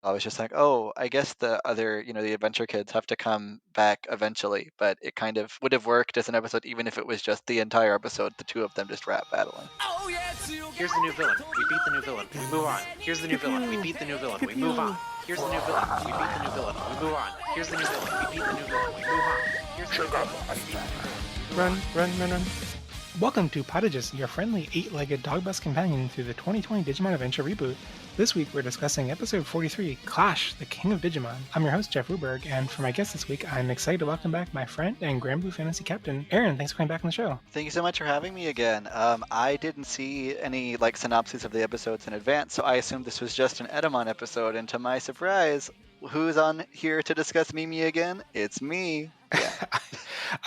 I was just like, oh, I guess the other, the adventure kids have to come back eventually, but it kind of would have worked as an episode even if it was just the entire episode, the two of them just rap battling. Here's the new villain. We beat the new villain. We move on. Here's the new villain. We beat the new villain. We move on. Here's the new villain. We beat the new villain. We move on. Here's the new villain. We beat the new villain. We move on. Here's the new villain. We beat the new villain. Run. Welcome to Potages, your friendly 8-legged dog-bus companion through the 2020 Digimon Adventure reboot. This week we're discussing episode 43, Clash, the King of Digimon. I'm your host, Jeff Ruberg, and for my guest this week, I'm excited to welcome back my friend and Grand Blue Fantasy Captain, Aaron. Thanks for coming back on the show. Thank you so much for having me again. I didn't see any synopses of the episodes in advance, so I assumed this was just an Edamon episode, and to my surprise, who's on here to discuss Mimi again? It's me. Yeah.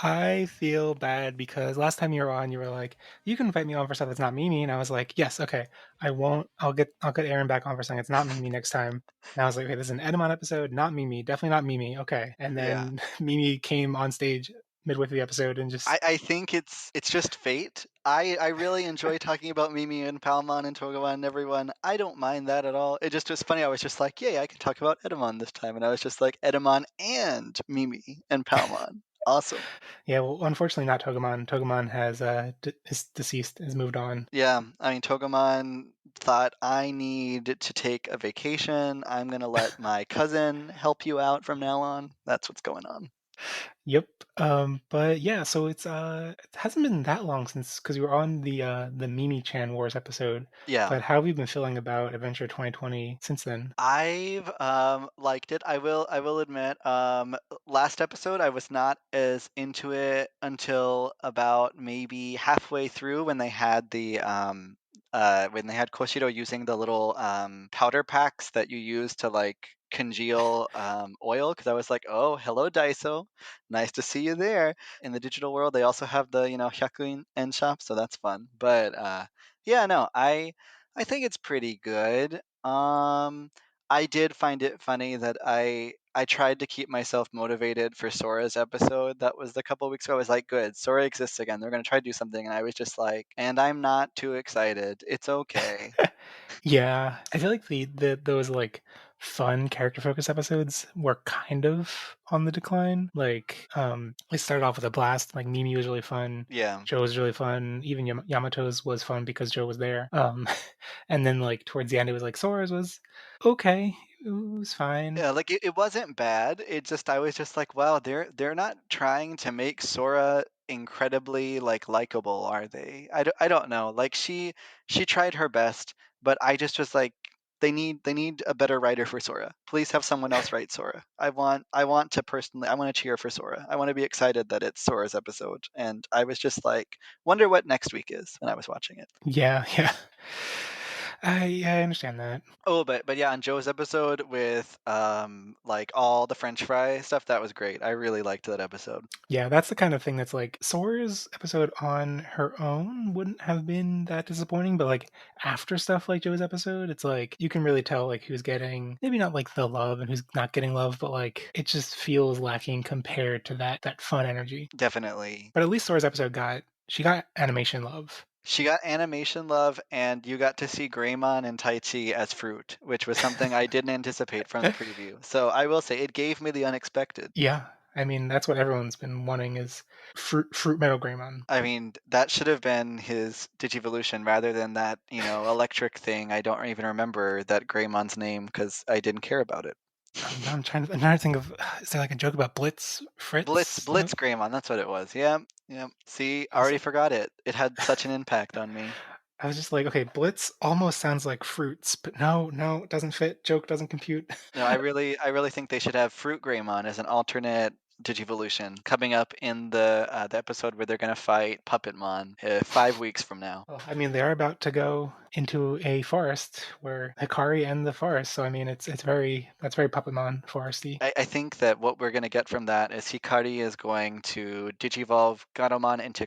I feel bad because last time you were on, you were like, you can invite me on for stuff that's not Mimi, and I was like, yes, okay, I won't. I'll get Aaron back on for something it's not Mimi next time. And I was like, okay, this is an Edamon episode, not Mimi, definitely not Mimi. Okay, and then Mimi came on stage midway through the episode and just I think it's just fate. I really enjoy talking about Mimi and Palmon and Togawan and everyone. I don't mind that at all. It just was funny. I was just like, yay, I can talk about Edamon this time. And I was just like, Edamon and Mimi and Palmon. Awesome. Yeah, well, unfortunately not Togemon. Togemon has is deceased, has moved on. Yeah, I mean, Togemon thought, I need to take a vacation. I'm going to let my cousin help you out from now on. That's what's going on. Yep. But yeah, so it hasn't been that long since, because we were on the Mimi-chan Wars episode. Yeah. But how have you been feeling about Adventure 2020 since then? I've liked it. I will admit. Last episode I was not as into it until about maybe halfway through when they had the when they had Koshiro using the little powder packs that you use to congeal oil, because I was like, oh, hello Daiso, nice to see you there. In the digital world they also have the 100 yen shop, so that's fun. But yeah, no, I think it's pretty good. I did find it funny that I tried to keep myself motivated for Sora's episode. That was a couple weeks ago. I was like, good, Sora exists again. They're going to try to do something. And I was just like, and I'm not too excited. It's okay. Yeah, I feel like those fun character focused episodes were kind of on the decline. They started off with a blast. Like Mimi was really fun. Yeah. Joe was really fun. Even Yamato's was fun because Joe was there. And then towards the end, it was like Sora's was okay. It was fine. Yeah, it wasn't bad. I was just like, wow, they're not trying to make Sora incredibly likable, are they? I don't know. She tried her best, but I just was like, they need a better writer for Sora. Please have someone else write Sora. I want to cheer for Sora. I want to be excited that it's Sora's episode. And I was just like, wonder what next week is when I was watching it. Yeah. I understand that. Oh, but yeah, on Joe's episode with all the French fry stuff, that was great. I really liked that episode. Yeah, that's the kind of thing that's Sora's episode on her own wouldn't have been that disappointing, but after stuff like Joe's episode, it's you can really tell who's getting maybe not the love and who's not getting love, but it just feels lacking compared to that fun energy. Definitely. But at least Sora's episode got animation love. She got animation love, and you got to see Greymon and Taichi as fruit, which was something I didn't anticipate from the preview. So I will say, it gave me the unexpected. Yeah, I mean, that's what everyone's been wanting is fruit metal Greymon. I mean, that should have been his Digivolution rather than that, electric thing. I don't even remember that Greymon's name because I didn't care about it. I'm trying to think of, is there a joke about Blitz Fritz? Blitz Greymon, that's what it was. Yeah. See, already forgot it. It had such an impact on me. I was just like, okay, Blitz almost sounds like fruits, but no, it doesn't fit. Joke doesn't compute. No, I really think they should have Fruit Greymon as an alternate Digivolution coming up in the episode where they're going to fight Puppetmon 5 weeks from now. Well, I mean, they are about to go into a forest where Hikari and the forest. So I mean, that's very Puppetmon foresty. I think that what we're going to get from that is Hikari is going to digivolve Gatomon into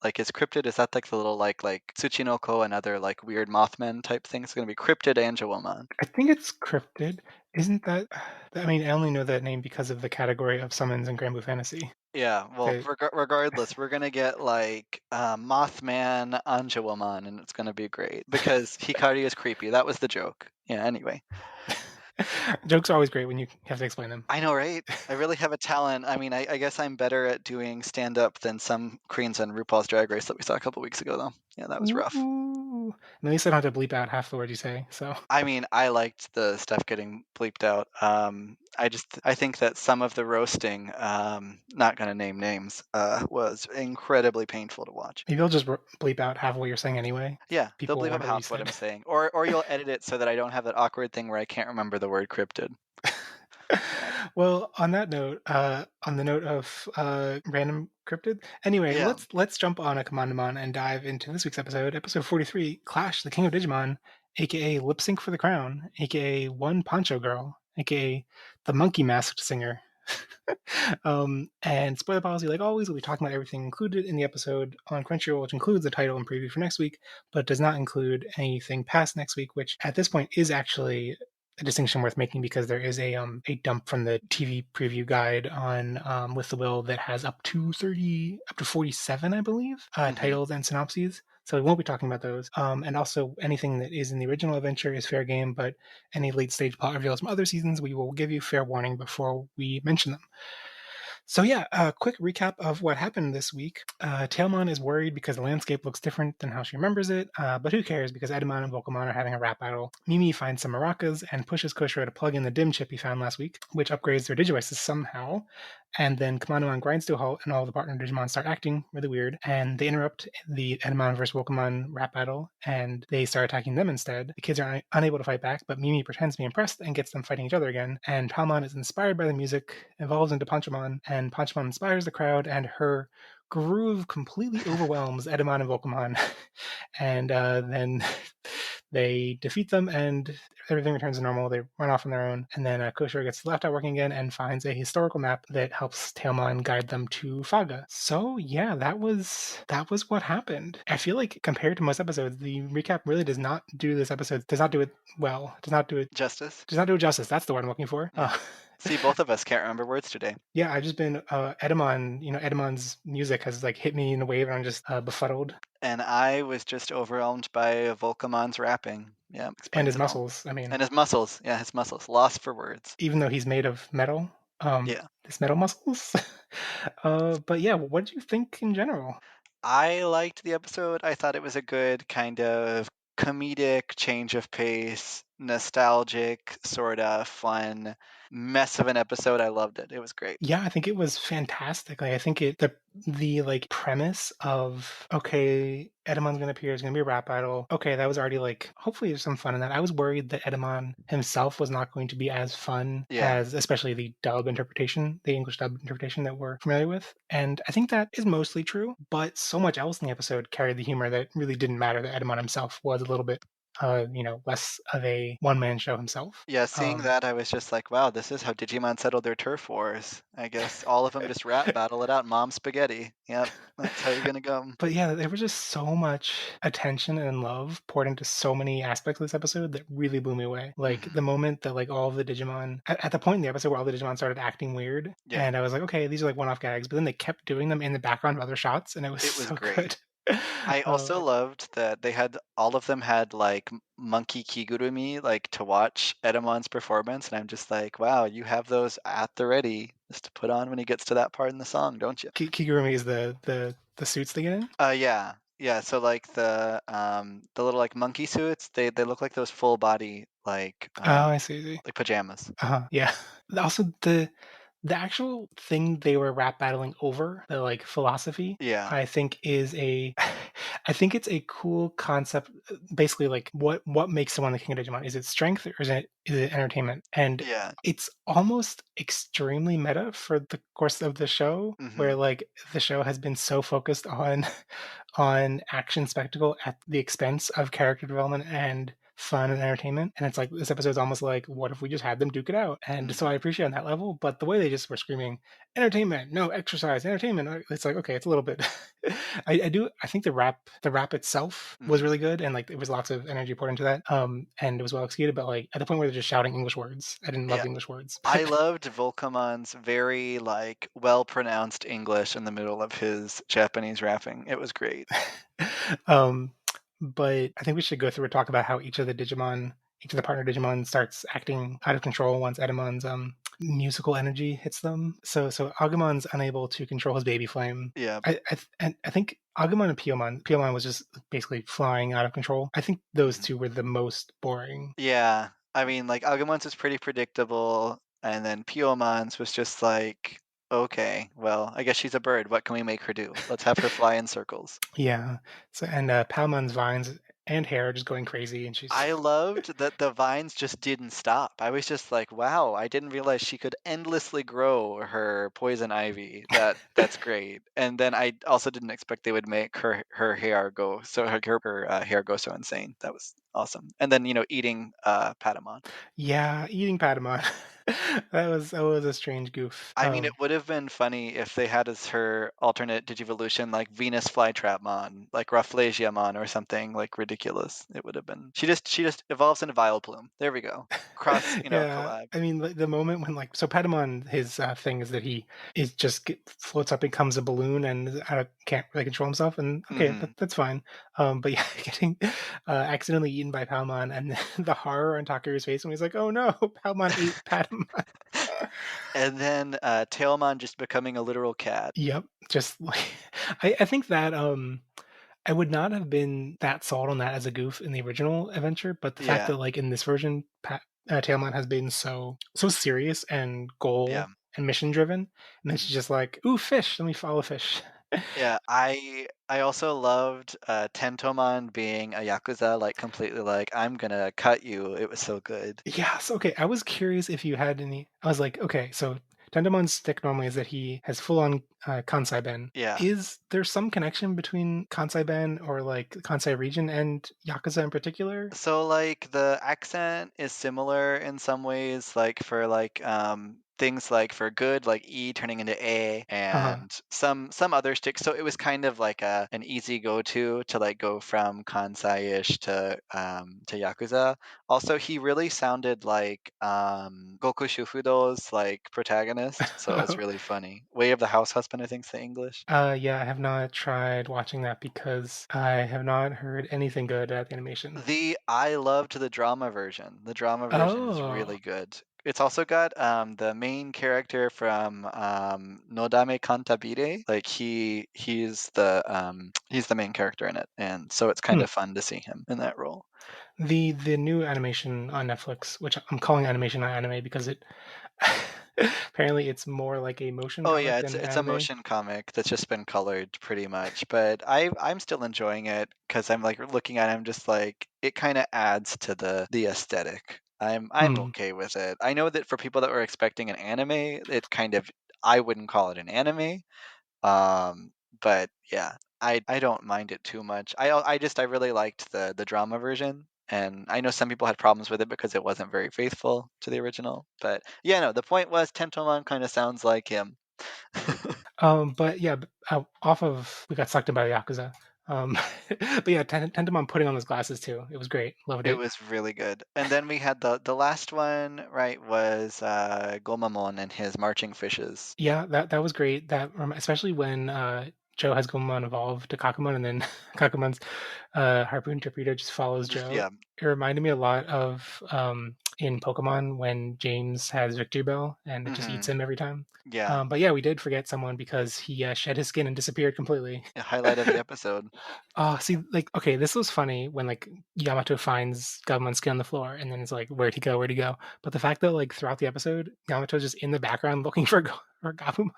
Like, is cryptid, is that like the little like Tsuchinoko and other like weird Mothman type things? It's gonna be cryptid Angelomon. I think it's cryptid. Isn't that? I mean, I only know that name because of the category of summons in Grand Blue Fantasy. Yeah, well, They, regardless, we're gonna get like Mothman Angelomon, and it's gonna be great because Hikari is creepy. That was the joke. Yeah. Anyway, jokes are always great when you have to explain them. I know, right? I really have a talent. I mean, I guess I'm better at doing stand up than some Koreans on RuPaul's Drag Race that we saw a couple weeks ago, though. Yeah, that was rough. Ooh. And at least I don't have to bleep out half the words you say. So I mean, I liked the stuff getting bleeped out. I think that some of the roasting, not gonna name names, was incredibly painful to watch. maybe I'll just bleep out half of what you're saying anyway. Yeah, they'll People bleep up won't hear what you half what I'm said. saying, or you'll edit it so that I don't have that awkward thing where I can't remember the word cryptid. Well, on that note, on the note of random cryptid, anyway, Yeah. let's jump on a Commandamon and dive into this week's episode, episode 43, Clash, the King of Digimon, aka Lip Sync for the Crown, aka One Poncho Girl, aka the Monkey Masked Singer. And spoiler policy, like always, we'll be talking about everything included in the episode on Crunchyroll, which includes the title and preview for next week, but does not include anything past next week, which at this point is actually a distinction worth making because there is a dump from the TV preview guide on With the Will that has up to 47, I believe, titles and synopses. So we won't be talking about those. And also anything that is in the original adventure is fair game, but any late stage plot reveals from other seasons, we will give you fair warning before we mention them. So yeah, a quick recap of what happened this week. Tailmon is worried because the landscape looks different than how she remembers it, but who cares because Edamon and Volcamon are having a rap battle. Mimi finds some maracas and pushes Koshiro to plug in the dim chip he found last week, which upgrades their Digivices somehow. And then Commandamon grinds to a halt and all the partner Digimon start acting really weird, and they interrupt the Edamon versus Volcamon rap battle, and they start attacking them instead. The kids are unable to fight back, but Mimi pretends to be impressed and gets them fighting each other again, and Palmon is inspired by the music, evolves into Panchamon, and Panchamon inspires the crowd, and her groove completely overwhelms Edamon and Volcamon. And then they defeat them, and everything returns to normal. They run off on their own, and then Koshiro gets the laptop working again and finds a historical map that helps Tailmon guide them to Faga. So yeah, that was what happened. I feel like compared to most episodes, the recap really does not do this episode. Does not do it well. Does not do it Justice. justice. That's the word I'm looking for. Yeah. See, both of us can't remember words today. Yeah, I've just been Edamon. Edamon's music has like hit me in a wave, and I'm just befuddled. And I was just overwhelmed by Volcamon's rapping. Yeah, And explains his it all. muscles. I mean, And his muscles. Yeah, his muscles. Lost for words. even though he's made of metal, Yeah. his metal muscles. But yeah, what did you think in general? I liked the episode. I thought it was a good kind of comedic change of pace, nostalgic, sort of fun mess of an episode. I loved it. It was great. Yeah, I think it was fantastic. Like, I think the like premise of okay, Edamon's gonna appear, it's gonna be a rap battle. Okay, that was already like hopefully there's some fun in that. I was worried that Edamon himself was not going to be as fun Yeah. as especially the dub interpretation, the English dub interpretation that we're familiar with. And I think that is mostly true, but so much else in the episode carried the humor that really didn't matter that Edamon himself was a little bit less of a one-man show himself. Yeah, seeing that, I was just like, wow, this is how Digimon settled their turf wars. I guess all of them just rap battle it out. Mom spaghetti. Yep, that's how you're gonna go. But yeah, there was just so much attention and love poured into so many aspects of this episode that really blew me away. Like the moment that like all of the Digimon, at the point in the episode where all the Digimon started acting weird, Yeah. and I was like, okay, these are like one-off gags, but then they kept doing them in the background of other shots, and it was so great. good. I also loved that they had all of them had like monkey kigurumi like to watch Edamon's performance, and I'm just like, wow, you have those at the ready just to put on when he gets to that part in the song, don't you? Kigurumi is the suits they get in. Yeah. So like the little like monkey suits, they look like those full body like Oh, I see. like pajamas. Yeah. Also the actual thing they were rap battling over, the like philosophy, Yeah. I think is I think it's a cool concept. Basically, like what makes someone the king of Digimon? Is it strength or is it entertainment? And Yeah. it's almost extremely meta for the course of the show, where like the show has been so focused on action spectacle at the expense of character development and fun and entertainment. And it's like this episode's almost like, what if we just had them duke it out? And so I Mhm. appreciate on that level, but the way they just were screaming, entertainment, no exercise, entertainment. It's like, okay, it's a little bit. I think the rap itself was Mhm. really good, and like it was lots of energy poured into that. And it was well executed, but like at the point where they're just shouting English words, I didn't love Yeah. the English words. I loved Volkamon's very, like, well-pronounced English in the middle of his Japanese rapping. It was great. um, but I think we should go through and talk about how each of the partner Digimon starts acting out of control once Edamon's musical energy hits them. So Agumon's unable to control his baby flame. Yeah. I think Agumon and Piyomon was just basically flying out of control. I think those Mhm. two were the most boring. Yeah. I mean, like, Agumon's was pretty predictable, and then Pyomon's was just like, "Okay, well, I guess she's a bird. What can we make her do? Let's have her fly in circles." Yeah. So and Palmon's vines and hair are just going crazy, and she's I loved that the vines just didn't stop. I was just like, "Wow, I didn't realize she could endlessly grow her poison ivy. That's great." And then I also didn't expect they would make her hair go so her hair go so insane. That was awesome. And then, eating Patamon. yeah, eating Patamon. That was a strange goof. I mean, it would have been funny if they had as her alternate Digivolution like Venus Flytrapmon, like Rafflesiamon or something like ridiculous. It would have been. She just evolves into Vileplume. There we go. Cross, Yeah, collab. I mean, the moment when like so Patamon, his thing is that he is just floats up, becomes a balloon, and can't really control himself. And okay, Hmm. that's fine. But yeah, getting accidentally eaten by Palmon, and the horror on Takeru's face when he's like, "Oh no, Palmon ate Patamon." And then Tailmon just becoming a literal cat. Yep, just like I think that I would not have been that sold on that as a goof in the original adventure, but the fact Yeah. that like in this version, Tailmon has been so serious and Yeah. goal and mission driven, and then Mhm. she's just like, "Ooh, fish! Let me follow fish." Yeah, I also loved Tentomon being a yakuza, like completely like I'm gonna cut you. It was so good. Yes, okay. I was curious if you had any. I was like, okay, so Tendemon's stick normally is that he has full on Kansai Ben. Yeah. Is there some connection between Kansai Ben or like Kansai region and Yakuza in particular? So like the accent is similar in some ways, like for like things like for good, like E turning into A, Uh and some other sticks. So it was kind of like an easy go to like go from Kansai-ish to Yakuza. Also, he really sounded like Goku Shufudo's like protagonist, so it was huh. really funny. Way of the House Husband, I think's the English. Yeah, I have not tried watching that because I have not heard anything good about the animation. I loved the drama version. The drama version is Oh, really good. It's also got the main character from Nodame Cantabile. Like he's the main character in it, and so it's kind hmm. of fun to see him in that role. The new animation on Netflix, which I'm calling animation not anime because it apparently it's more like a motion Oh comic yeah, it's than it's a anime. motion comic that's just been colored pretty much, but I'm still enjoying it because I'm like looking at him just like it kind of adds to the aesthetic. I'm Hmm. okay with it. I know that for people that were expecting an anime, it kind of I wouldn't call it an anime. Um, but yeah, I don't mind it too much. I really liked the drama version. And I know some people had problems with it because it wasn't very faithful to the original. But yeah, no, the point was Tentomon kind of sounds like him. But yeah, off of we got sucked in by Yakuza. But yeah, Tentamon putting on those glasses too. It was great. Loved It it. was really good. And then we had the last one, right, was Gomamon and his marching fishes. Yeah, that was great. Especially when Joe has Gomamon evolve to Kakumon, and then Kakumon's harpoon torpedo just follows Joe. Yeah. It reminded me a lot of in Pokemon when James has Victory Bell and it just eats Hmm. him every time. Yeah. But yeah, we did forget someone because he shed his skin and disappeared completely. A highlight of the episode. Oh, see, like, okay, this was funny when like Yamato finds Gabumon's skin on the floor, and then it's like, where'd he go? Where'd he go? But the fact that like throughout the episode, Yamato's just in the background looking for Gabumon,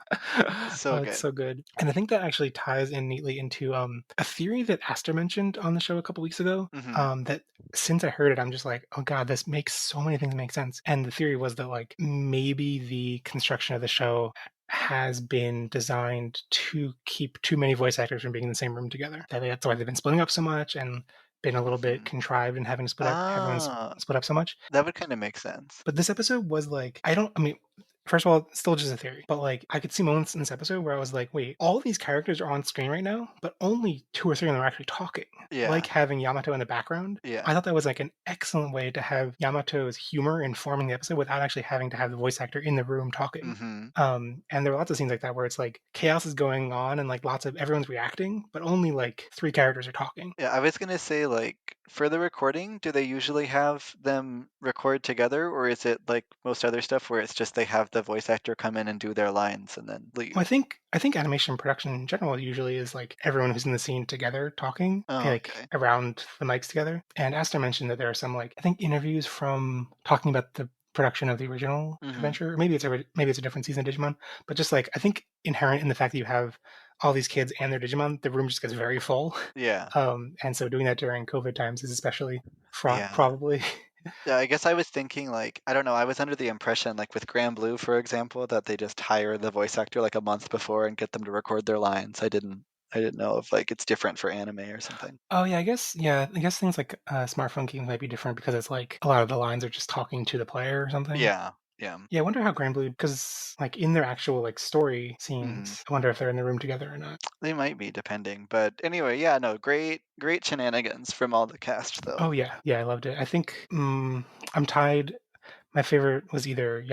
So it's good. so good. And I think that actually ties in neatly into a theory that Aster mentioned on the show a couple weeks ago. Hmm. That since I heard it, I'm just like, oh god, this makes so many things make sense. And the theory was that like maybe the construction of the show has been designed to keep too many voice actors from being in the same room together. That's why they've been splitting up so much, and been a little bit Mhm. contrived and having to split up everyone's Ah, split up so much. that would kinda make sense. But this episode was like, I mean, first of all, it's still just a theory, but like I could see moments in this episode where I was like, wait, all of these characters are on screen right now, but only two or three of them are actually talking. Like Yeah, having Yamato in the background. I yeah. thought that was like an excellent way to have Yamato's humor informing the episode without actually having to have the voice actor in the room talking. Mhm. And there were lots of scenes like that where it's like chaos is going on and like lots of everyone's reacting, but only like three characters are talking. Yeah, I was gonna say, like, for the recording, do they usually have them record together, or is it like most other stuff where it's just they have the voice actor come in and do their lines and then Well, leave? I think animation production in general usually is like everyone who's in the scene together talking, Oh, like okay. around the mics together. And Aster mentioned that there are some like I think interviews from talking about the production of the original Mhm. adventure. Maybe it's a different season of Digimon, but just like I think inherent in the fact that you have all these kids and their Digimon, the room just gets very full. Yeah. And so doing that during COVID times is especially fraught, Yeah. probably. Yeah, I guess I was thinking, like, I don't know, I was under the impression, like with Grand Blue, for example, that they just hire the voice actor like a month before and get them to record their lines. I didn't know if like it's different for anime or something. Oh yeah, I guess things like smartphone games might be different because it's like a lot of the lines are just talking to the player or something. Yeah. Yeah. Yeah, I wonder how Granblue because like in their actual like story Mhm. scenes, I wonder if they're in the room together or not. They might be depending, but anyway, yeah, no, great shenanigans from all the cast though. Oh yeah, I loved it. I think I'm tied. My favorite was either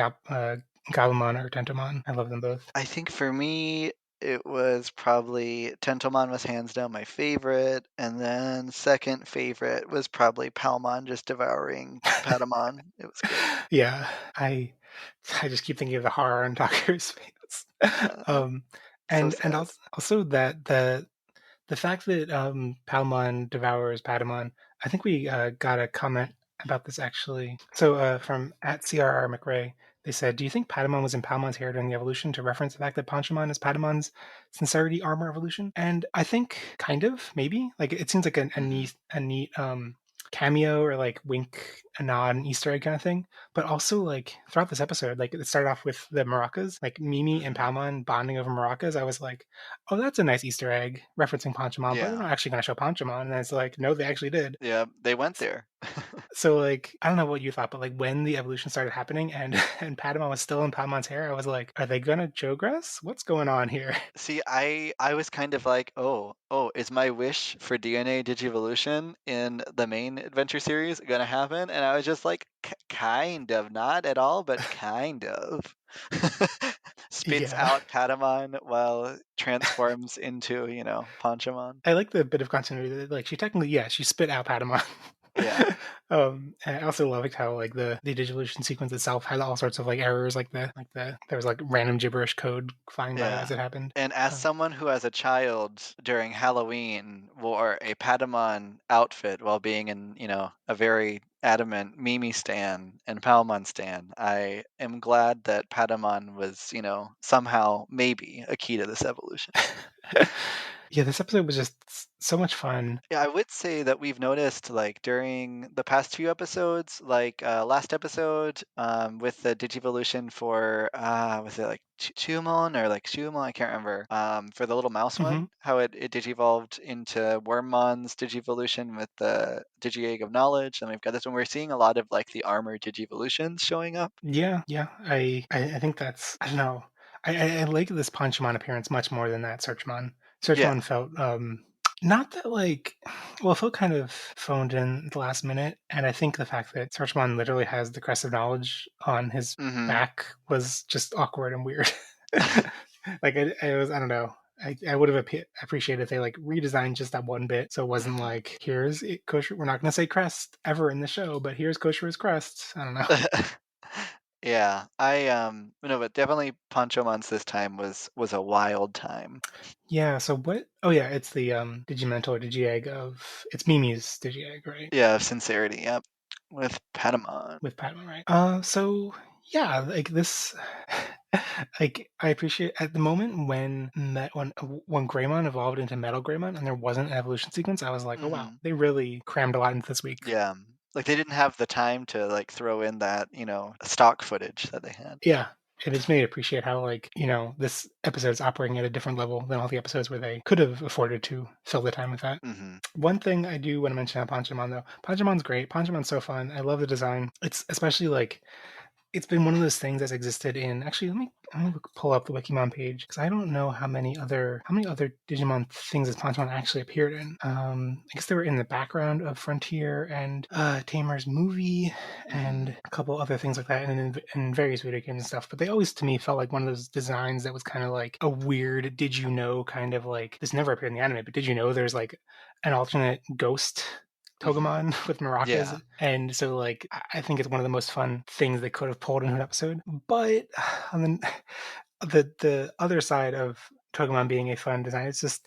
Gabumon or Tentomon. I love them both. I think for me, it was probably Tentomon was hands down my favorite, and then second favorite was probably Palmon just devouring Patamon. It was great. Yeah, I I just keep thinking of the horror on Tucker's face. Yeah, um, so and sad. also that the fact that Palmon devours Patamon, I think we got a comment about this actually. So from at CRR McRae, they said, "Do you think Patamon was in Palmon's hair during the evolution to reference the fact that Panchamon is Patamon's sincerity armor evolution?" And I think kind of maybe like it seems like Mhm. a neat cameo or like wink, a nod, an Easter egg kind of thing. But also like throughout this episode, like it started off with the maracas, like Mimi and Mhm. Palmon bonding over maracas. I was like, oh, that's a nice Easter egg referencing Panchamon, but they're Yeah. not actually going to show Panchamon. And it's like, no, they actually did. Yeah, they went there. So like, I don't know what you thought, but like when the evolution started happening and and Patamon was still in Palmon's hair, I was like, are they gonna Jogress? What's going on here? See, I was kind of like, "Oh, is my wish for DNA Digivolution in the main adventure series gonna happen?" And I was just like, Kind of, not at all, but kind of." Spits Yeah, out Patamon while transforms into, Panchamon. I like the bit of continuity. That, like she technically, yeah, she spit out Patamon. Yeah, And I also loved how like the Digivolution sequence itself had all sorts of like errors, like the there was like random gibberish code flying by yeah. as it happened. And as Uh, someone who as a child during Halloween wore a Patamon outfit while being in, a very adamant Mimi stan and Palmon stan, I am glad that Patamon was, somehow maybe a key to this evolution. yeah, this episode was just so much fun. Yeah, I would say that we've noticed, like, during the past few episodes, like, last episode, with the Digivolution for, was it like Chumon or like Shumon? I can't remember. For the little mouse Hmm. one, how it digivolved into Wormmon's Digivolution with the Digi-Egg of Knowledge. And we've got this one. We're seeing a lot of like the armored Digivolutions showing up. Yeah. I think that's I don't know. I like this Panchamon appearance much more than that Searchmon. Yeah. Searchmon felt not that like well, it felt kind of phoned in at the last minute, and I think the fact that Searchmon literally has the crest of knowledge on his Mm-hmm. back was just awkward and weird. Like I was I don't know. I would have appreciated if they like redesigned just that one bit so it wasn't like here's it, Kosher. We're not going to say crest ever in the show, but here's Kosher's crest. I don't know. Yeah, no, but definitely Pancho Months this time was a wild time. Yeah, so what oh yeah, it's the Digimental or Digi-Egg of it's Mimi's Digi-Egg, right? Yeah, of sincerity, yep. With Patamon. With Padma, right? So yeah, like this like I appreciate at the moment when Greymon evolved into Metal Greymon and there wasn't an evolution sequence, I was like, oh wow, Hmm. they really crammed a lot into this week. Yeah. Like they didn't have the time to like throw in that, stock footage that they had. Yeah. It just made me appreciate how, like, this episode's operating at a different level than all the episodes where they could have afforded to fill the time with that. Hmm. One thing I do want to mention about Panchamon, though, Panchamon's great. Panchamon's so fun. I love the design. It's especially like it's been one of those things that's existed in. Actually, let me pull up the Wikimon page because I don't know how many other Digimon things has Panchamon actually appeared in. I guess they were in the background of Frontier and Tamer's movie and Hmm. a couple other things like that, and in various video games and stuff. But they always to me felt like one of those designs that was kind of like a weird. Did you know? Kind of like this never appeared in the anime, but did you know there's like an alternate ghost Hmm. Togemon with maracas, Yeah. and so like I think it's one of the most fun things they could have pulled into an episode. But on the other side of Togemon being a fun design, it's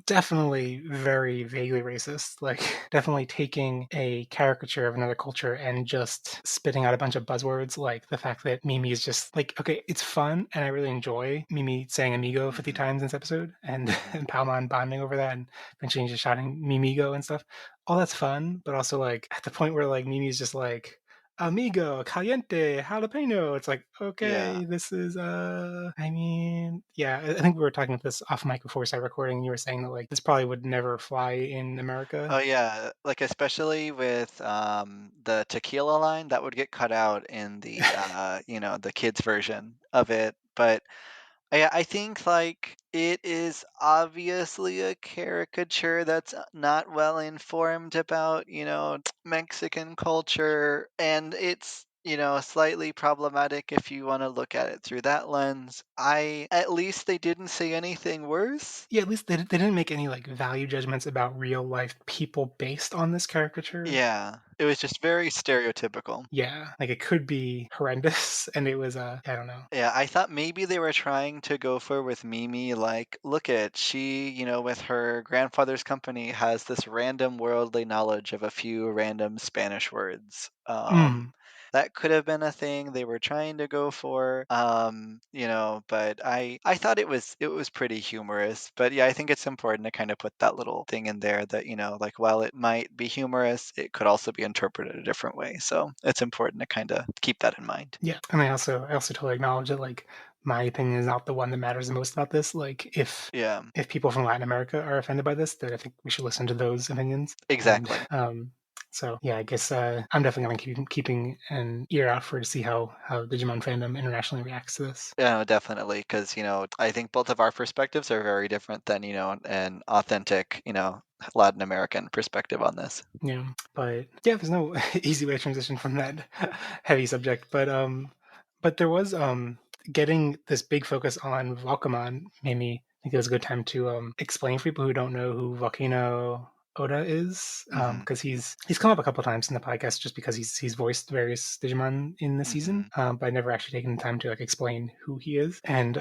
definitely very vaguely racist. Like definitely taking a caricature of another culture and just spitting out a bunch of buzzwords, like the fact that Mimi is just like, okay, it's fun and I really enjoy Mimi saying amigo 50 Hmm. times in this episode and Hmm. and Palmon bonding over that and eventually just shouting Mimigo and stuff. All that's fun, but also like at the point where like Mimi's just like amigo, caliente, jalapeno. It's like, Yeah. okay, this is I mean, yeah, I think we were talking about this off mic before we started recording, and you were saying that like this probably would never fly in Oh America. yeah, like especially with the tequila line that would get cut out in the the kids version of it. But I think like it is obviously a caricature that's not well informed about, Mexican culture, and it's, slightly problematic if you want to look at it through that lens. I At least they didn't say anything worse. Yeah, at least they didn't make any like value judgments about real life people based on this caricature. Yeah, it was just very stereotypical. Yeah, like it could be horrendous, and it was I don't know. Yeah, I thought maybe they were trying to go for with Mimi, like, look at she, with her grandfather's company has this random worldly knowledge of a few random Spanish words. Mm, That could have been a thing they were trying to go for. But I thought it was pretty humorous. But yeah, I think it's important to kind of put that little thing in there that, like while it might be humorous, it could also be interpreted a different way. So it's important to kind of keep that in mind. yeah, and I also totally acknowledge that like my opinion is not the one that matters the most about this. Like Yeah, if people from Latin America are offended by this, then I think we should listen to those opinions. And exactly. so yeah, I guess I'm definitely gonna keeping an ear out for to see how Digimon fandom internationally reacts to this. Yeah, no, definitely, because I think both of our perspectives are very different than an authentic Latin American perspective on this. Yeah, but yeah, there's no easy way to transition from that heavy subject. But there was getting this big focus on Volcamon made me think it was a good time to explain for people who don't know who Volcano Oda is, Hmm. because he's come up a couple times in the podcast just because he's voiced various Digimon in the season, Hmm. but I've never actually taken the time to like explain who he is. And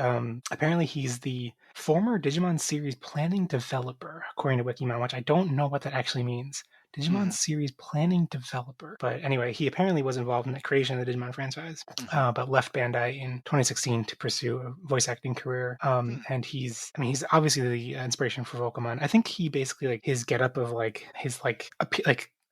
apparently he's the former Digimon series planning developer, according to Wikimon, which I don't know what that actually means. Digimon Hmm. series planning developer. But anyway, he apparently was involved in the creation of the Digimon franchise, Hmm. but left Bandai in 2016 to pursue a voice acting career. Hmm. And he's obviously the inspiration for Volcamon. I think he basically like his getup of like his like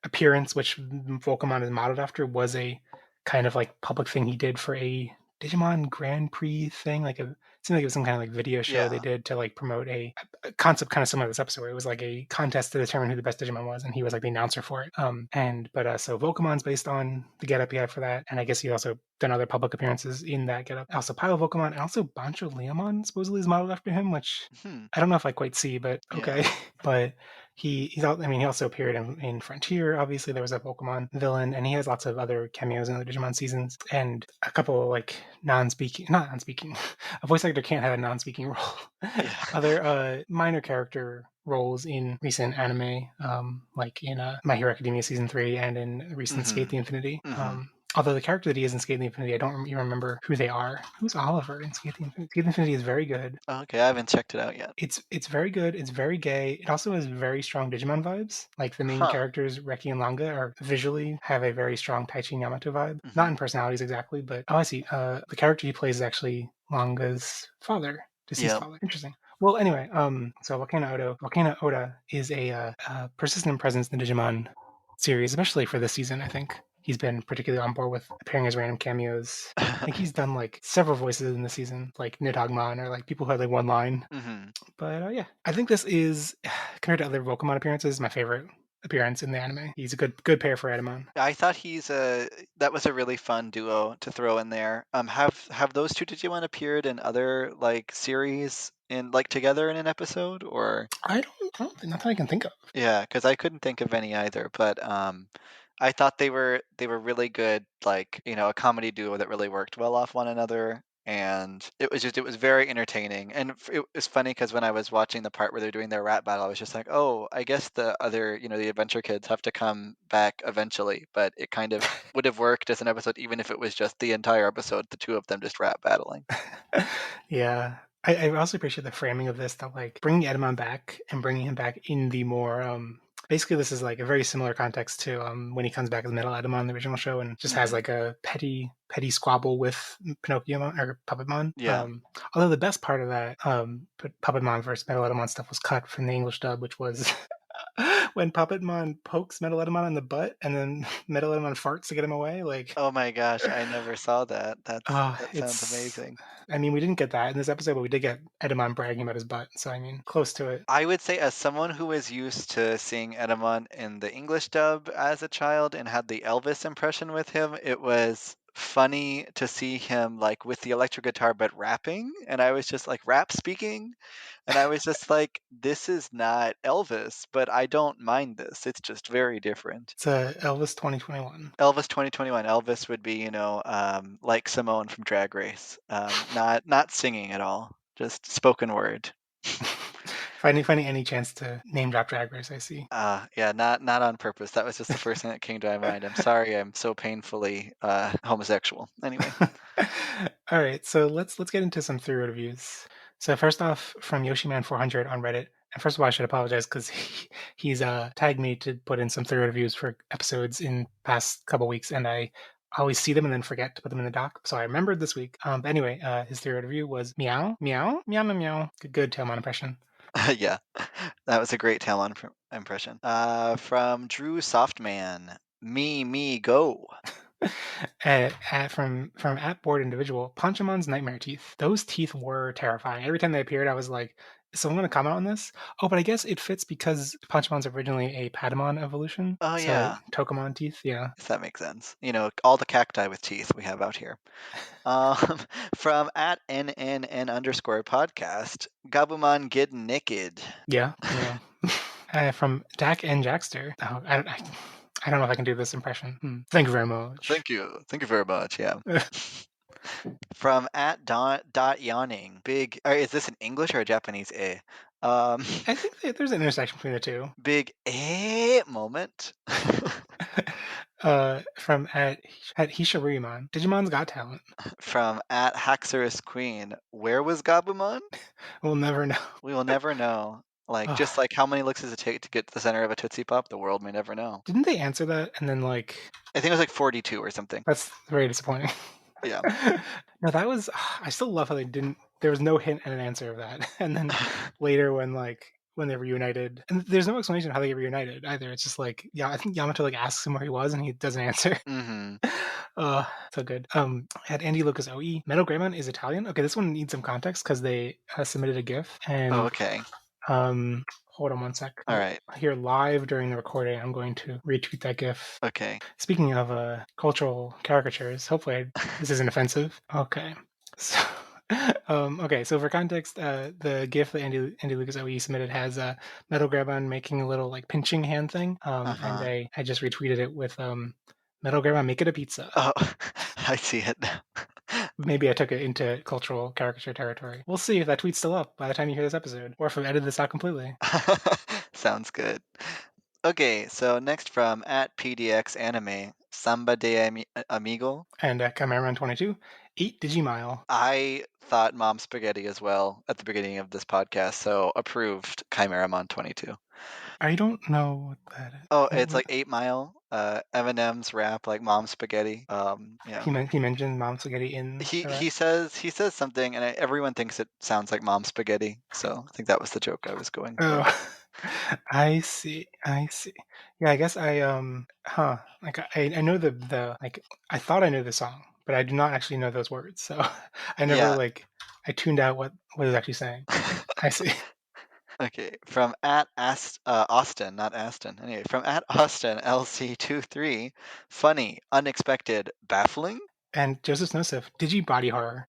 appearance, which Volcamon is modeled after, was a kind of like public thing he did for a Digimon Grand Prix thing, like it seemed like it was some kind of like video show they Yeah. did to like promote a concept kind of similar to this episode. Where it was like a contest to determine who the best Digimon was, and he was like the announcer for it. And but so Volcamon's based on the getup he had for that, and I guess he also done other public appearances in that getup. Also, Pyro Volcamon and also Bancho Leomon supposedly is modeled after him, which Hmm. I don't know if I quite see, but Yeah. okay. But he also appeared in Frontier. Obviously, there was a Pokemon villain, and he has lots of other cameos in the Digimon seasons, and a couple like not non-speaking. A voice actor can't have a non-speaking role. Yeah. Other minor character roles in recent anime, like in My Hero Academia season 3 and in recent Skate Hmm. the Infinity. Hmm. Although the character that he is in Skate the Infinity, I don't even remember who they are. Who's Oliver in Skate the Infinity? Skate the Infinity is very good. Okay, I haven't checked it out yet. It's very good. It's very gay. It also has very strong Digimon vibes. Like the main Huh. characters, Reki and Langa, are visually have a very strong Taichi and Yamato vibe. Not Hmm. in personalities exactly, but oh, I see. The character he plays is actually Langa's father, deceased Yep. father. Interesting. Well, anyway, so Volcano Oda is a persistent presence in the Digimon series, especially for this season. I think he's been particularly on board with appearing as random cameos. I think he's done like several voices in the season, like Nidhogmon or like people who had like one line. Hmm. But yeah, I think this is compared to other Volcamon appearances, my favorite appearance in the anime. He's a good pair for Edamon. I thought that was a really fun duo to throw in there. Have those two Digimon appeared in other like series in like together in an episode or? I don't think, not that I can think of. Yeah, because I couldn't think of any either. But I thought they were really good, like a comedy duo that really worked well off one another. And it was very entertaining. And it was funny because when I was watching the part where they're doing their rap battle, I was just like, oh, I guess the other, the adventure kids have to come back eventually. But it kind of would have worked as an episode, even if it was just the entire episode, the two of them just rap battling. Yeah. I also appreciate the framing of this, that like bringing Edamon back and bringing him back in the more basically this is like a very similar context to when he comes back as Metal Edamon in the original show and just has Hmm. like a petty squabble with Pinocchiomon or Puppetmon. Yeah. Although the best part of that Puppetmon versus Metal Edamon stuff was cut from the English dub, which was when Puppetmon pokes Metal Edamon in the butt and then Metal Edamon farts to get him away. Like, Oh my gosh, I never saw that. That sounds it's. amazing. I mean, we didn't get that in this episode, but we did get Edamon bragging about his butt. So I mean, close to it. I would say, as someone who was used to seeing Edamon in the English dub as a child and had the Elvis impression with him, it was funny to see him like with the electric guitar but rapping, and I was just like rap speaking, and I was just like, this is not Elvis, but I don't mind this. It's just very different. It's Elvis 2021. Elvis 2021. Elvis would be, like Simone from Drag Race, not singing at all, just spoken word. finding any chance to name drop Drag Race, I see. Yeah, not on purpose. That was just the first thing that came to my mind. I'm sorry, I'm so painfully homosexual. Anyway. All right, so let's get into some theory reviews. So first off, from Yoshiman400 on Reddit. And first of all, I should apologize because he's tagged me to put in some theory reviews for episodes in past couple weeks, and I always see them and then forget to put them in the doc. So I remembered this week. But anyway, his theory review was meow, meow, meow, meow, meow. Good Tailmon impression. Yeah, that was a great Talon impression. From Drew Softman, me, go. From at board individual, Panchamon's nightmare teeth. Those teeth were terrifying. Every time they appeared, I was like, "Is someone going to comment on this?" Oh, but I guess it fits because Panchamon's originally a Patamon evolution, Oh, so yeah. Tokamon teeth. Yeah. If that makes sense. All the cacti with teeth we have out here. Um, from at NNN _ podcast, Gabumon get naked. Yeah. From Dak and Jackster. Oh, I don't know if I can do this impression. Thank you very much. Thank you. Thank you very much. Yeah. From at dot yawning. Big. Is this an English or a Japanese A? I think there's an intersection between the two. Big A moment. From at Hisharimon, Digimon's Got Talent. From at Haxorus Queen. Where was Gabumon? We'll never know. We will never know. Like, just Ugh. like how many licks does it take to get to the center of a Tootsie Pop? The world may never know. Didn't they answer that? And then like I think it was like 42 or something. that's very disappointing. Yeah. No, that was. I still love how they didn't. There was no hint and an answer of that. And then later, when they reunited, and there's no explanation of how they get reunited either. It's just like, yeah, I think Yamato like asks him where he was, and he doesn't answer. Mm-hmm. So good. At Andy Lucas OE, Metal Greymon is Italian. Okay, this one needs some context because they submitted a GIF, and Oh, okay. hold on one sec. All right. Here live during the recording, I'm going to retweet that GIF. Okay. Speaking of cultural caricatures, hopefully this isn't offensive. Okay. So, okay, so for context, the GIF that Andy Lucas OE submitted has Metal Greymon making a little like pinching hand thing, Uh-huh. and I just retweeted it with Metal Greymon make it a pizza. Oh, I see it now. Maybe I took it into cultural caricature territory. We'll see if that tweet's still up by the time you hear this episode, or if I've edited this out completely. Sounds good. Okay, so next from at PDX Anime, Samba de Amigo. And Chimera 22, eat Digimile. I thought Mom Spaghetti as well at the beginning of this podcast, so approved Chimeramon 22. I don't know what that is. Oh, it's like 8 Mile. Eminem's rap like Mom Spaghetti. Yeah. He mentioned Mom Spaghetti in. He says something, and everyone thinks it sounds like Mom Spaghetti. So I think that was the joke I was going for. Oh, I see. Yeah, I guess like I know the like I thought I knew the song, but I do not actually know those words. So I never Yeah. like I tuned out what it was actually saying. I see. Okay, from at Austin, not Aston. Anyway, from at Austin LC23, funny, unexpected, baffling. And Joseph Nosif, Digi Body Horror.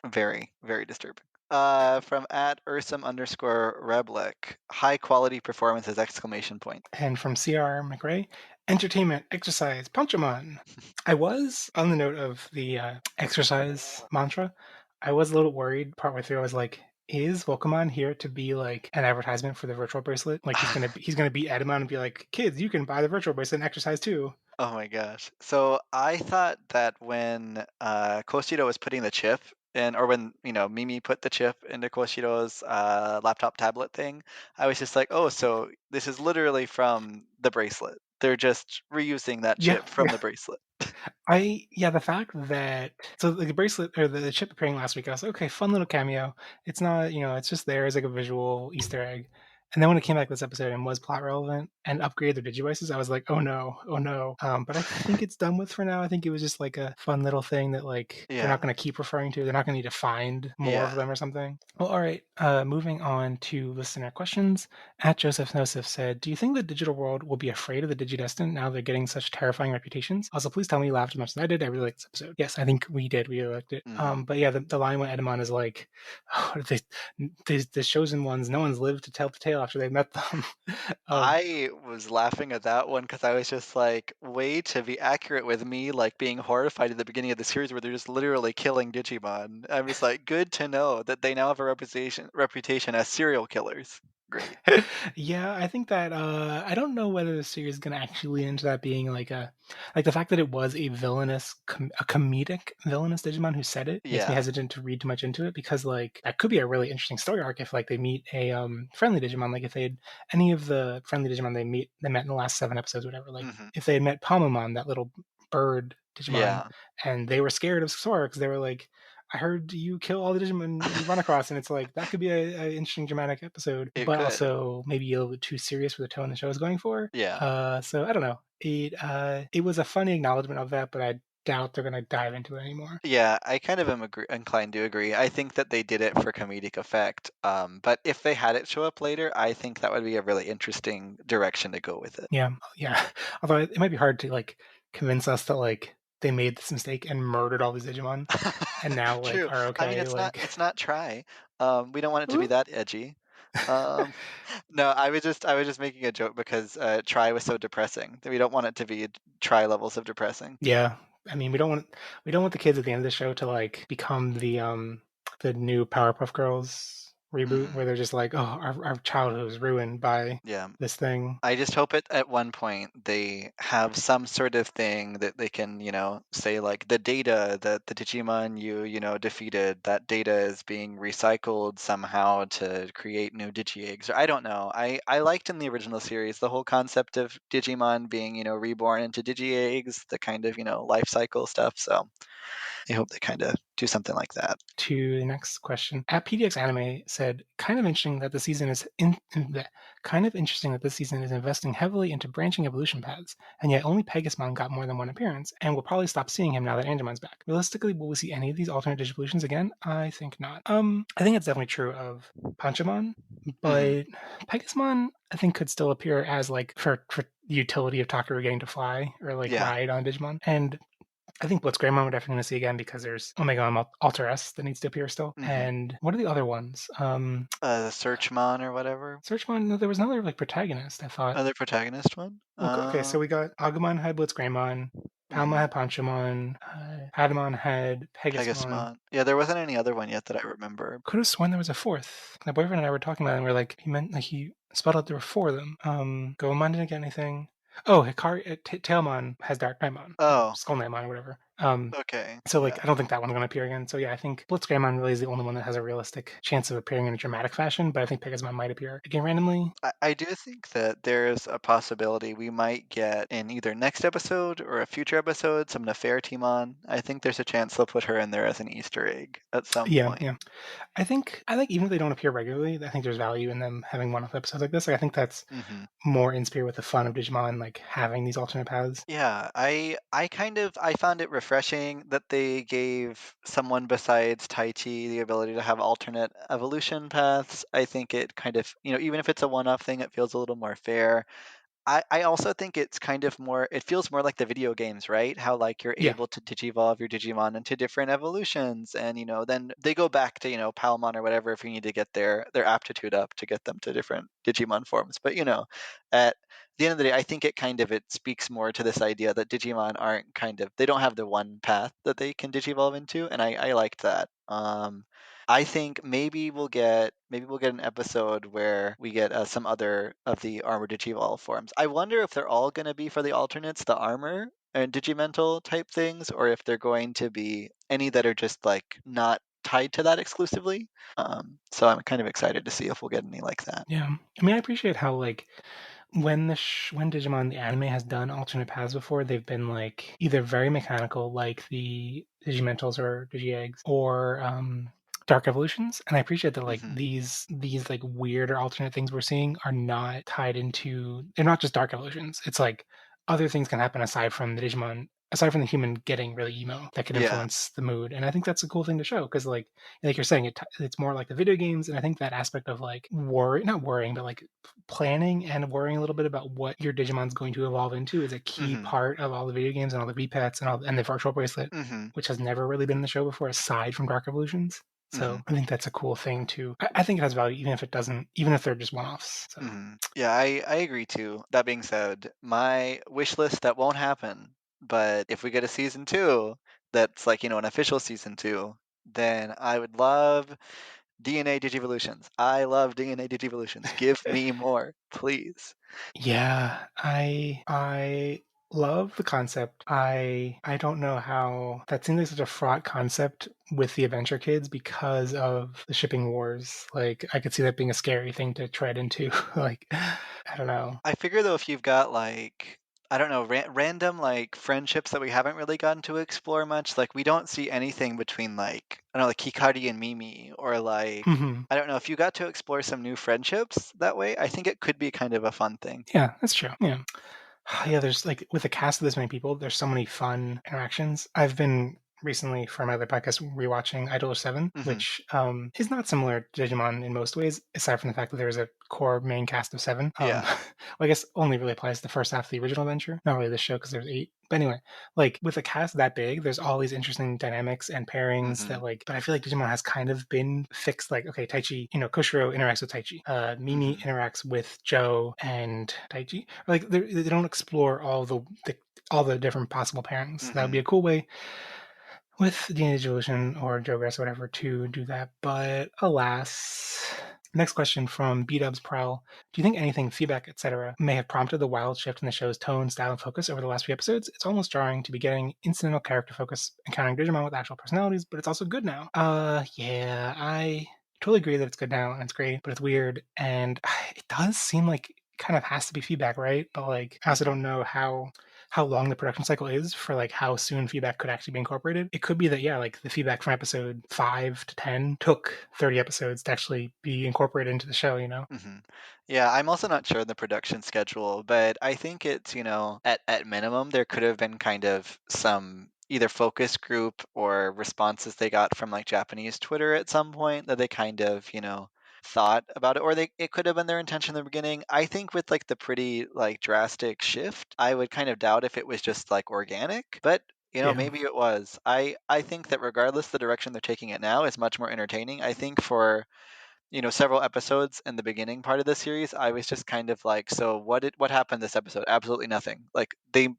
Very, very disturbing. From at Ursum underscore Reblick, high quality performances! Exclamation point. And from CR McRae, entertainment, exercise, Punchamon. I was, on the note of the exercise mantra, I was a little worried partway through. I was like, is Pokemon here to be like an advertisement for the virtual bracelet? Like he's gonna beat Edamon and be like, kids, you can buy the virtual bracelet and exercise too. Oh my gosh. So I thought that when Koshiro was putting the chip in, or when, Mimi put the chip into Koshiro's laptop tablet thing, I was just like, oh, so this is literally from the bracelet. They're just reusing that Yeah, chip from yeah. the bracelet. The fact that so like, the bracelet or the chip appearing last week, I was like, okay, fun little cameo. It's not, it's just there as like a visual Easter egg. And then when it came back this episode and was plot relevant and upgraded their Digivices, I was like, oh no, oh no. But I think it's done with for now. I think it was just like a fun little thing that like they're not Yeah. going to keep referring to. They're not going to need to find more of Yeah. them or something. Well, all right. Moving on to listener questions. At Joseph Nosif said, do you think the digital world will be afraid of the Digidestined now they're getting such terrifying reputations? Also, please tell me you laughed as much as I did. I really liked this episode. Yes, I think we did. We really liked it. Hmm. But yeah, the line when Edamon is like, oh, the chosen ones, no one's lived to tell the tale after they've met them. um, I was laughing at that one because I was just like, way to be accurate with me, like being horrified at the beginning of the series where they're just literally killing Digimon. I was like, good to know that they now have a reputation as serial killers. Great. yeah, I think that I don't know whether the series is going to actually lean into that being like the fact that it was a a comedic villainous Digimon who said it makes me Yeah. hesitant to read too much into it because like that could be a really interesting story arc if like they meet a friendly Digimon, like if they had any of the friendly Digimon they met in the last 7 episodes, or whatever. Like Hmm. if they had met Palmamon, that little bird Digimon, Yeah. and they were scared of Sora because they were like, I heard you kill all the Digimon you run across, and it's like that could be a interesting dramatic episode, It but could. also maybe a little bit too serious for the tone the show is going for. Yeah. So I don't know. It was a funny acknowledgement of that, but I doubt they're gonna dive into it anymore. Yeah, I kind of am inclined to agree. I think that they did it for comedic effect. But if they had it show up later, I think that would be a really interesting direction to go with it. Yeah, yeah. Although it might be hard to like convince us that like they made this mistake and murdered all these Digimon, and now like True. are I mean, okay. it's not Like, it's not try. We don't want it to be that edgy. Um, no, I was just making a joke because try was so depressing that we don't want it to be try levels of depressing. yeah. I mean, we don't want the kids at the end of the show to like become the new Powerpuff Girls reboot Hmm. where they're just like, oh, our childhood was ruined by Yeah. this thing. I just hope at one point they have some sort of thing that they can, say like the data that the Digimon defeated, that data is being recycled somehow to create new Digi-Eggs. Or I don't know. I liked in the original series the whole concept of Digimon being, reborn into Digi-Eggs, the kind of, life cycle stuff. So I hope they kind of do something like that. To the next question. At PDX Anime said, kind of interesting that the season is kind of interesting that this season is investing heavily into branching evolution paths, and yet only Pegasmon got more than one appearance, and we'll probably stop seeing him now that Angemon's back. Realistically, will we see any of these alternate distributions again? I think not. I think it's definitely true of Panchamon, Hmm. but Pegasmon I think could still appear as like for the utility of Takaru getting to fly or like Yeah. ride on Digimon. And I think Blitzgramon we're definitely going to see again because there's Omega Alter S that needs to appear still. Hmm. And what are the other ones? The Searchmon or whatever. Searchmon, no, there was another like protagonist, I thought. Other protagonist one. Well, okay, so we got Agumon had Blitzgramon, Palma Mhm. had Panchamon, Patamon had Pegasmon. Pegasusmon. Yeah, there wasn't any other one yet that I remember. Could have sworn there was a fourth. My boyfriend and I were talking about it, and we are like, he meant like he spelled out there were four of them. Goemon didn't get anything. Oh, Hikari, Tailmon has Dark Knightmon, or Oh, Skull Knightmon, or whatever. Okay. So like Yeah. I don't think that one's gonna appear again. So yeah, I think Blitzgramon really is the only one that has a realistic chance of appearing in a dramatic fashion, but I think Pegasus might appear again randomly. I do think that there's a possibility we might get in either next episode or a future episode some Nefertimon. I think there's a chance they'll put her in there as an Easter egg at some Yeah, point. yeah. I think even if they don't appear regularly, I think there's value in them having one-off episodes like this. Like I think that's Hmm. more in spirit with the fun of Digimon, like having these alternate paths. Yeah, I found it refreshing that they gave someone besides Taichi the ability to have alternate evolution paths. I think it kind of, even if it's a one-off thing, it feels a little more fair. I also think it's kind of more it feels more like the video games, right? How like you're Yeah. able to digivolve your Digimon into different evolutions and then they go back to, Palmon or whatever if you need to get their aptitude up to get them to different Digimon forms. But at the end of the day, I think it speaks more to this idea that Digimon aren't they don't have the one path that they can digivolve into, and I liked that. I think maybe we'll get an episode where we get some other of the armored Digivolve forms. I wonder if they're all going to be for the alternates, the armor and Digimental type things, or if they're going to be any that are just like not tied to that exclusively. So I'm kind of excited to see if we'll get any like that. Yeah. I mean, I appreciate how like when Digimon the anime has done alternate paths before, they've been like either very mechanical, like the Digimentals or Digi-Eggs, or Dark Evolutions. And I appreciate that like Hmm. these like weird or alternate things we're seeing are not tied into. They're not just Dark Evolutions. It's like other things can happen aside from the human getting really emo that can Yeah. influence the mood. And I think that's a cool thing to show because like you're saying it's more like the video games, and I think that aspect of like worry not worrying but like planning and worrying a little bit about what your Digimon's going to evolve into is a key Hmm. part of all the video games and all the V-Pets and the virtual bracelet, Hmm. which has never really been in the show before aside from Dark Evolutions. So Hmm. I think that's a cool thing too. I think it has value even if they're just one-offs. So Hmm. Yeah, I agree too. That being said, my wish list that won't happen, but if we get a season two that's like, an official season two, then I would love DNA Digivolutions. I love DNA Digivolutions. Give me more, please. yeah, I love the concept. I don't know how that seems like such a fraught concept with the adventure kids because of the shipping wars. Like I could see that being a scary thing to tread into. Like I don't know. I figure though, if you've got like, I don't know, random like friendships that we haven't really gotten to explore much, like we don't see anything between like, I don't know, like Hikari and Mimi, or like, Hmm. I don't know, if you got to explore some new friendships that way, I think it could be kind of a fun thing. Yeah, that's true. Yeah. Yeah, there's like with a cast of this many people, there's so many fun interactions. I've been recently for my other podcast rewatching Idol 7, Hmm. which is not similar to Digimon in most ways, aside from the fact that there's a core main cast of 7. Yeah. Well, I guess only really applies to the first half of the original adventure, not really this show because there's 8. But anyway, like with a cast that big, there's all these interesting dynamics and pairings Hmm. that like. But I feel like Digimon has kind of been fixed. Like okay, Taichi, Koshiro interacts with Taichi. Mimi Hmm. interacts with Joe and Taichi. Like they don't explore all the different possible pairings. That would be Hmm. a cool way with DNA Evolution or Jogras or whatever to do that. But alas. Next question from B-Dubs Prowl. Do you think anything, feedback, etc., may have prompted the wild shift in the show's tone, style, and focus over the last few episodes? It's almost jarring to be getting incidental character focus, encountering Digimon with actual personalities, but it's also good now. Yeah, I totally agree that it's good now and it's great, but it's weird, and it does seem like it kind of has to be feedback, right? But like, I also Hmm. don't know how long the production cycle is for like how soon feedback could actually be incorporated. It could be that yeah, like the feedback from episode 5 to 10 took 30 episodes to actually be incorporated into the show, you know? Hmm. Yeah, I'm also not sure the production schedule, but I think it's, at minimum, there could have been kind of some either focus group or responses they got from like Japanese Twitter at some point that they kind of, thought about it, or it could have been their intention in the beginning. I think with like the pretty like drastic shift, I would kind of doubt if it was just like organic, but Yeah. maybe it was. I think that regardless the direction they're taking it now is much more entertaining. I think for several episodes in the beginning part of the series, I was just kind of like, so what happened this episode? Absolutely nothing. Like they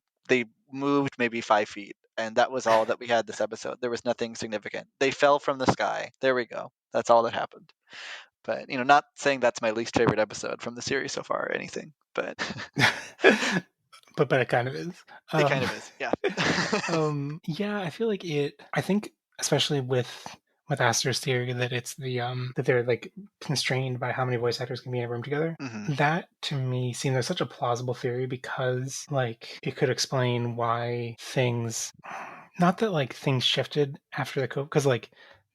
moved maybe 5 feet, and that was all that we had this episode. There was nothing significant. They fell from the sky. There we go. That's all that happened. But not saying that's my least favorite episode from the series so far or anything. But but it kind of is. It Um, kind of is, yeah. yeah, I feel like it. I think especially with Aster's theory that it's that they're like constrained by how many voice actors can be in a room together. Hmm. That to me seems like such a plausible theory because like it could explain why things, not that like things shifted after the COVID, because like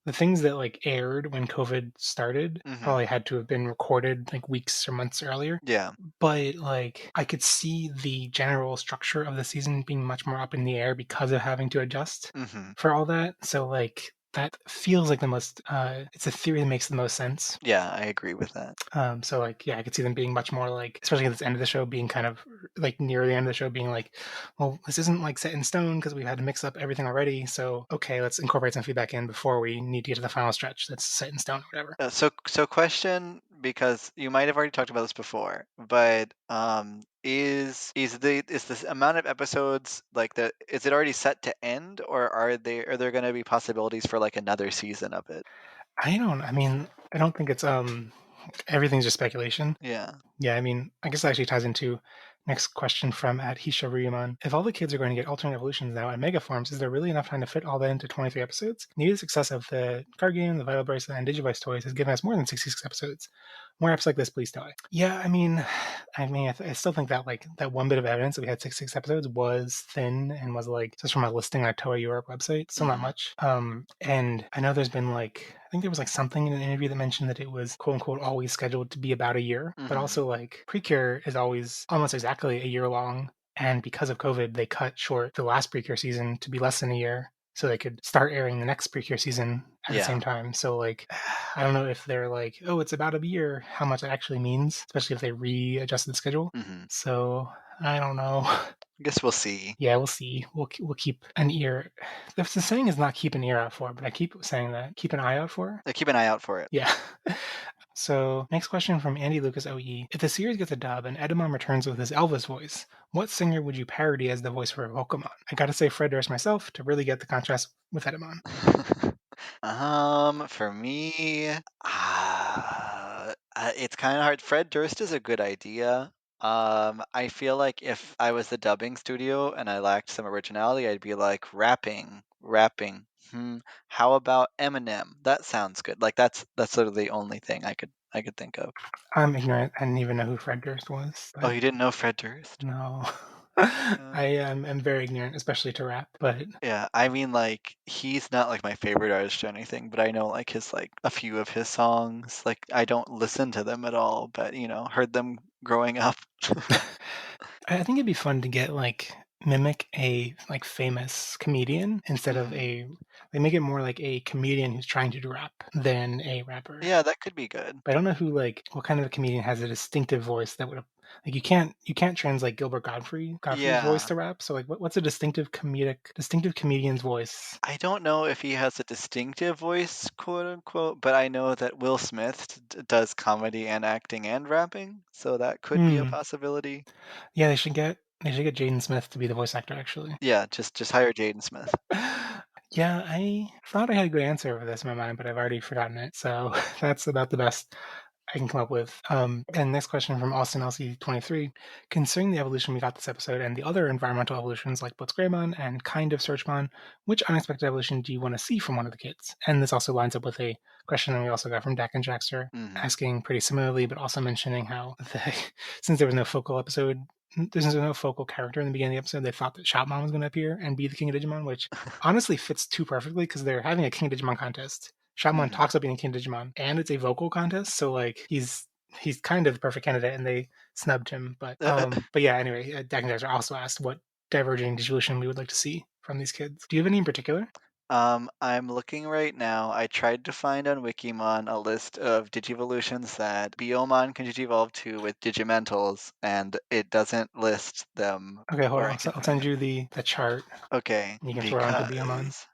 the things that like aired when COVID started Hmm. probably had to have been recorded like weeks or months earlier. Yeah. But like I could see the general structure of the season being much more up in the air because of having to adjust Hmm. for all that. So like that feels like the most it's a theory that makes the most sense. Yeah, I agree with that. So like yeah, I could see them being much more like, especially at this end of the show, being kind of like near the end of the show, being like, well, this isn't like set in stone because we've had to mix up everything already. So okay, let's incorporate some feedback in before we need to get to the final stretch that's set in stone or whatever. So question, because you might have already talked about this before, but is this amount of episodes like the is it already set to end, or are there going to be possibilities for like another season of it? I mean, I don't think it's everything's just speculation. Yeah. Yeah, I mean, I guess that actually ties into next question from at Hisha Ryuman. If all the kids are going to get alternate evolutions now and mega forms, is there really enough time to fit all that into 23 episodes? Maybe the success of the card game, the Vital Bracelet, and Digivice toys has given us more than 66 episodes. More apps like this, please tell. Yeah, I still think that like that one bit of evidence that we had 66 episodes was thin and was like just from a listing on a Toei Europe website, still not Hmm. much. And I know there's been like I think there was like something in an interview that mentioned that it was quote unquote always scheduled to be about a year, but Hmm. also like Precure is always almost exactly a year long. And because of COVID, they cut short the last Precure season to be less than a year so they could start airing the next Precure season at the same Yeah. time. So like I don't know if they're like, oh, it's about a year, how much it actually means, especially if they readjusted the schedule. Hmm. So I don't know. I guess we'll see. Yeah, we'll see. We'll keep an ear. The saying is not keep an ear out for, but I keep saying that keep an eye out for. Keep an eye out for it. Yeah. So, next question from Andy Lucas OE. If the series gets a dub and Edamon returns with his Elvis voice, what singer would you parody as the voice for Pokemon? I gotta say Fred Durst myself to really get the contrast with Edamon. For me, it's kind of hard. Fred Durst is a good idea. I feel like if I was the dubbing studio and I lacked some originality, I'd be like rapping. How about Eminem? That sounds good. Like that's sort of the only thing I could think of. I'm ignorant. I didn't even know who Fred Durst was, Oh, but you didn't know Fred Durst? no. Uh, I am very ignorant, especially to rap, but yeah, I mean, like he's not like my favorite artist or anything, but I know like his like a few of his songs. Like I don't listen to them at all, but heard them growing up. I think it'd be fun to get like mimic a like famous comedian instead of Hmm. a they make it more like a comedian who's trying to rap than a rapper. Yeah, that could be good. But I don't know who like what kind of a comedian has a distinctive voice that would like you can't translate Gilbert Godfrey's voice Yeah, to rap. So like what's a distinctive comedian's voice? I don't know if he has a distinctive voice, quote unquote, but I know that Will Smith does comedy and acting and rapping, so that could be a Hmm. possibility. Yeah, they should get Jaden Smith to be the voice actor actually. Yeah, just hire Jaden Smith. Yeah, I thought I had a good answer for this in my mind, but I've already forgotten it. So that's about the best I can come up with. And next question from Austin LC23. Considering the evolution we got this episode and the other environmental evolutions like Blitzgreymon and kind of Searchmon, which unexpected evolution do you want to see from one of the kids? And this also lines up with a question that we also got from Dak and Jackster, Hmm. asking pretty similarly, but also mentioning how since there was no focal episode, there's no focal character in the beginning of the episode, they thought that Shoutmon was going to appear and be the King of Digimon, which honestly fits too perfectly because they're having a King of Digimon contest. Shaman Hmm. talks about being King Digimon, and it's a vocal contest, so like he's kind of the perfect candidate, and they snubbed him. But yeah. Anyway, Dak and Daxter also asked what diverging Digivolution we would like to see from these kids. Do you have any in particular? I'm looking right now. I tried to find on Wikimon a list of Digivolutions that Biomon can Digivolve to with Digimentals, and it doesn't list them Okay, hold where on. I can I'll find send it. you the chart. Okay, And you can throw it onto Biomon.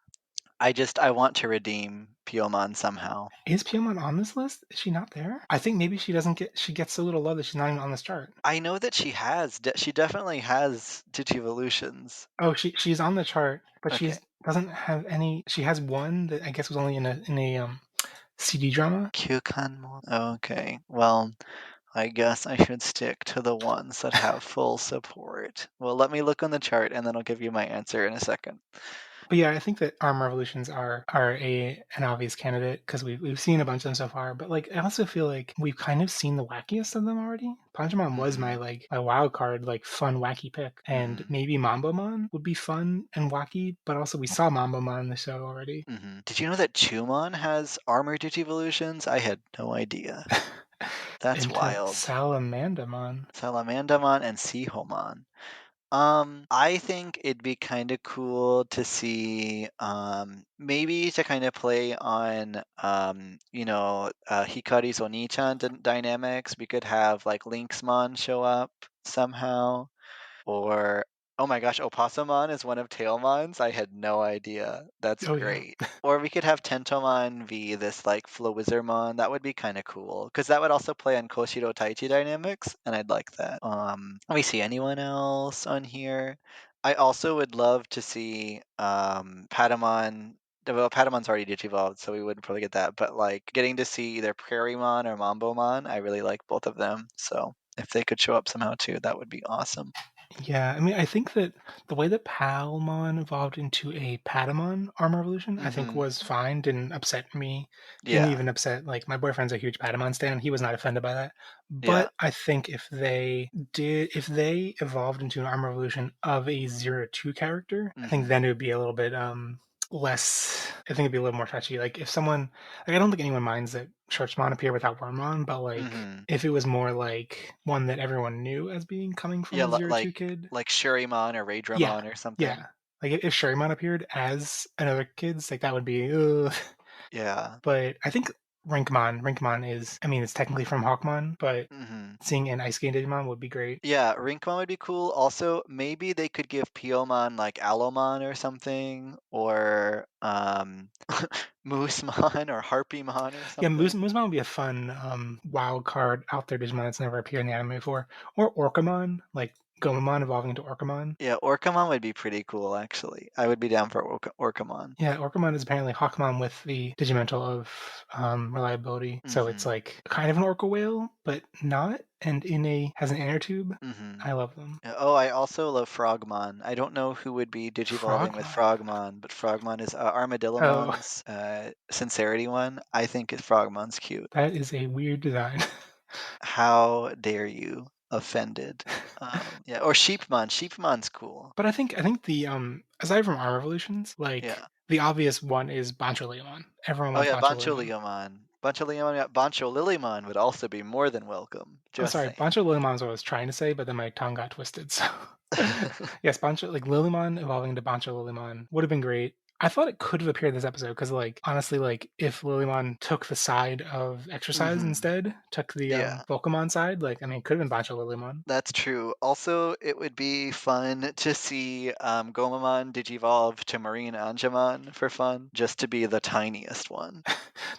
because I want to redeem Biomon somehow. Is Biomon on this list? Is she not there? I think maybe she gets so little love that she's not even on this chart. I know that she definitely has Digivolutions. Oh, she's on the chart, but Okay. she's doesn't have any. She has one that I guess was only in a CD drama. Kyukan. Okay. Well, I guess I should stick to the ones that have full support. Well, let me look on the chart and then I'll give you my answer in a second. But yeah, I think that Arm Revolutions are an obvious candidate because we've seen a bunch of them so far. But like, I also feel like we've kind of seen the wackiest of them already. Panchamon was Mm-hmm. my wild card, like fun wacky pick, and Mm-hmm. maybe Mambomon would be fun and wacky. But also, we saw Mambomon in the show already. Mm-hmm. Did you know that Chumon has armor Digivolutions? I had no idea. That's Into wild. Salamandamon. Salamandamon and Seahomon. I think it'd be kind of cool to see, maybe to kind of play on, Hikari's Oni-chan dynamics. We could have like Lynxmon show up somehow, or oh my gosh, Opossumon is one of Tailmon's. I had no idea. That's Oh yeah, great. Or we could have Tentomon be this like Flowizermon. That would be kind of cool because that would also play on Koshiro Taichi dynamics, and I'd like that. Let me see anyone else on here. I also would love to see Patamon. Well, Patamon's already digivolved, so we wouldn't probably get that. But like getting to see either Prairiemon or Mambomon, I really like both of them. So if they could show up somehow too, that would be awesome. yeah. I mean, I think that the way that Palmon evolved into a Patamon Armor Evolution, I think Mhm. was fine. Didn't upset me. Didn't Yeah. even upset like my boyfriend's a huge Patamon stan. He was not offended by that. Yeah. But I think if they evolved into an Armor Evolution of a 0-2 character, I think Mhm. then it would be a little bit less. I think it'd be a little more touchy. Like if someone, like I don't think anyone minds that Churchmon appear without Wormmon, but like Mhm. if it was more like one that everyone knew as being coming from Yeah, a 0-2 kid, like Sherrymon or yeah, Raydramon or yeah. something. Like if Sherrymon appeared as another kid's, like that would be. Yeah. But I think Rinkmon is. I mean, it's technically from Hawkmon, but Mhm. seeing an Ice Game Digimon would be great. Yeah, Rinkmon would be cool. Also, maybe they could give Piomon like Alomon or something, or Moosemon or Harpymon or Yeah, something. Moosmon would be a fun wild card out there Digimon that's never appeared in the anime before, or Orcamon, like Gomamon evolving into Orcamon. Yeah, Orcamon would be pretty cool actually. I would be down for Orcamon. Yeah, Orcamon is apparently Hawkmon with the Digimental of reliability. So it's Mhm. like kind of an Orca whale, but not, and in a has an inner tube. Mhm. I love them. Yeah, oh, I also love Frogmon. I don't know who would be digivolving with Frogmon. Frogmon, but Frogmon is Oh, Armadillomon's sincerity one. I think Frogmon's cute. that is a weird design. How dare you? Offended. Yeah, or Sheepmon. Sheepmon's cool. But I think the aside from Arm Evolutions, Yeah. like the obvious one is Bancho Everyone Oh wants yeah, Bancho. Bancho Lilymon would also be more than welcome. Oh, Just sorry, saying. Bancho Lilymon is what I was trying to say, but then my tongue got twisted. So, yes, Bancho, like Lilymon evolving into Bancho Lilymon would have been great. I thought it could have appeared this episode because, like, honestly, like if Lilymon took the side of exercise Hmm. instead, took the Yeah. Volcamon side, like, I mean, it could have been Bancho Lilymon. That's true. Also, it would be fun to see Gomamon digivolve to Marine Angemon for fun, just to be the tiniest one.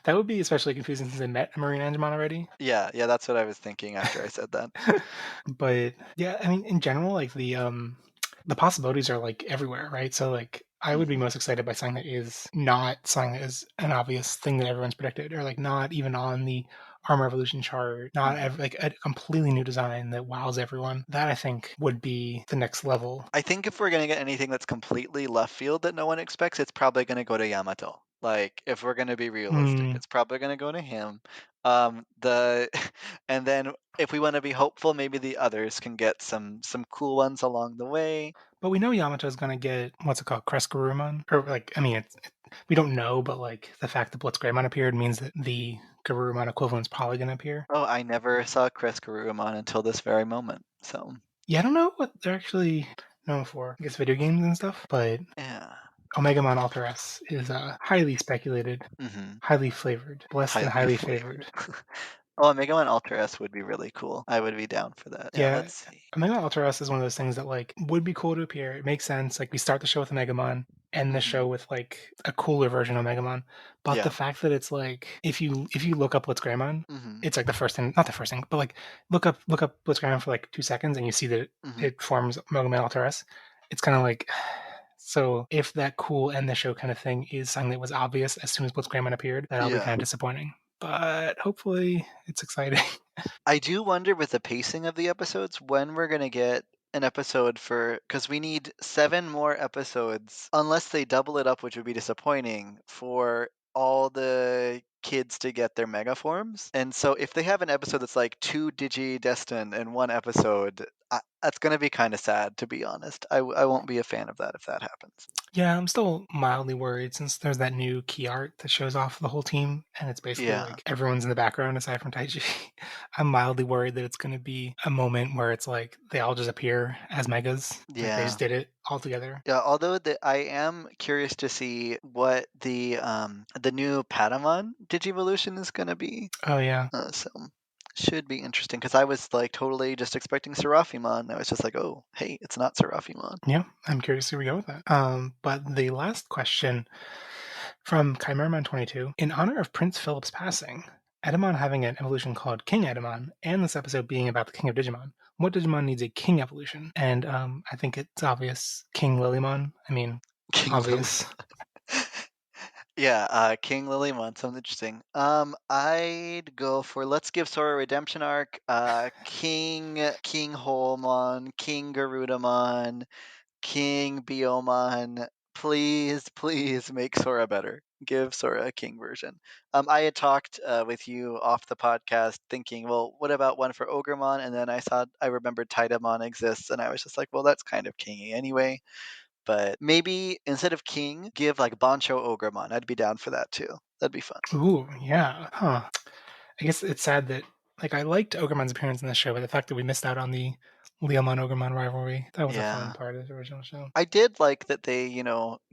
That would be especially confusing since they met a Marine Angemon already. Yeah, yeah, that's what I was thinking after I said that. But yeah, I mean, in general, like the possibilities are like everywhere, right? So like I would be Hmm. most excited by something that is not something that is an obvious thing that everyone's predicted, or like not even on the Armor Evolution chart, not Hmm. like a completely new design that wows everyone. That I think would be the next level. I think if we're gonna get anything that's completely left field that no one expects, it's probably gonna go to Yamato. Like, if we're gonna be realistic, Hmm. it's probably gonna go to him. The and then if we want to be hopeful, maybe the others can get some cool ones along the way. But we know Yamato is gonna get what's it called, Crescarumon, or like I mean, we don't know, but like the fact that Blitzgreymon appeared means that the Garurumon equivalent is probably gonna appear. Oh, I never saw Chris Karurumon until this very moment. So, Yeah, I don't know what they're actually known for. I guess video games and stuff, but yeah. Omegamon Alter S is highly speculated, Hmm. highly flavored, blessed and Highly highly flavored. favored. Oh, Mega Man Ultra S would be really cool. I would be down for that. Yeah, Yeah, let's see. Omegamon Alter S is one of those things that like would be cool to appear. It makes sense. Like we start the show with Omegamon, end the show Hmm. with like a cooler version of Omegamon. But the Yeah. fact that it's like if you look up Blitzgreymon, Hmm. it's like the first thing, not the first thing, but like look up Blitzgreymon for like 2 seconds and you see that Hmm. it forms Omegamon Alter S. It's kind of like so if that cool end the show kind of thing is something that was obvious as soon as Blitzgreymon appeared, that'll be Yeah. kind of disappointing. But hopefully it's exciting. I do wonder with the pacing of the episodes when we're gonna get an episode for because we need 7 more episodes, unless they double it up, which would be disappointing, for all the kids to get their mega forms. And so if they have an episode that's like 2 Digi-Destined in 1 episode, that's gonna be kinda sad, to be honest. I won't be a fan of that if that happens. Yeah, I'm still mildly worried since there's that new key art that shows off the whole team, and it's basically Yeah. like everyone's in the background aside from Taiji. I'm mildly worried that it's going to be a moment where it's like they all just appear as megas, like they just Yeah. did it all together. Yeah, although I am curious to see what the new Patamon Digivolution is gonna be. Oh yeah, So should be interesting because I was like totally just expecting Seraphimon. I was just like, oh, hey, it's not Seraphimon. yeah. I'm curious where we go with that. But the last question from Chimeraman22: in honor of Prince Philip's passing, Edamon having an evolution called King Edamon, and this episode being about the King of Digimon, what Digimon needs a King evolution? And I think it's obvious, King Lilymon. I mean, King Lily. obvious. Yeah, King Lilymon sounds interesting. I'd go for let's give Sora redemption arc. King Holmon, King Garudamon, King Biomon, please, please make Sora better. Give Sora a king version. I had talked with you off the podcast thinking, well, what about one for Ogremon? And then I remembered Tidamon exists, and I was just like, well, that's kind of kingy anyway. But maybe instead of king, give like Bancho Ogremon. I'd be down for that too. That'd be fun. Ooh, yeah. Huh. I guess it's sad that like I liked Ogremond's appearance in the show, but the fact that we missed out on the Leomon Ogremon rivalry, that was a fun Yeah. part of the original show. I did like that they,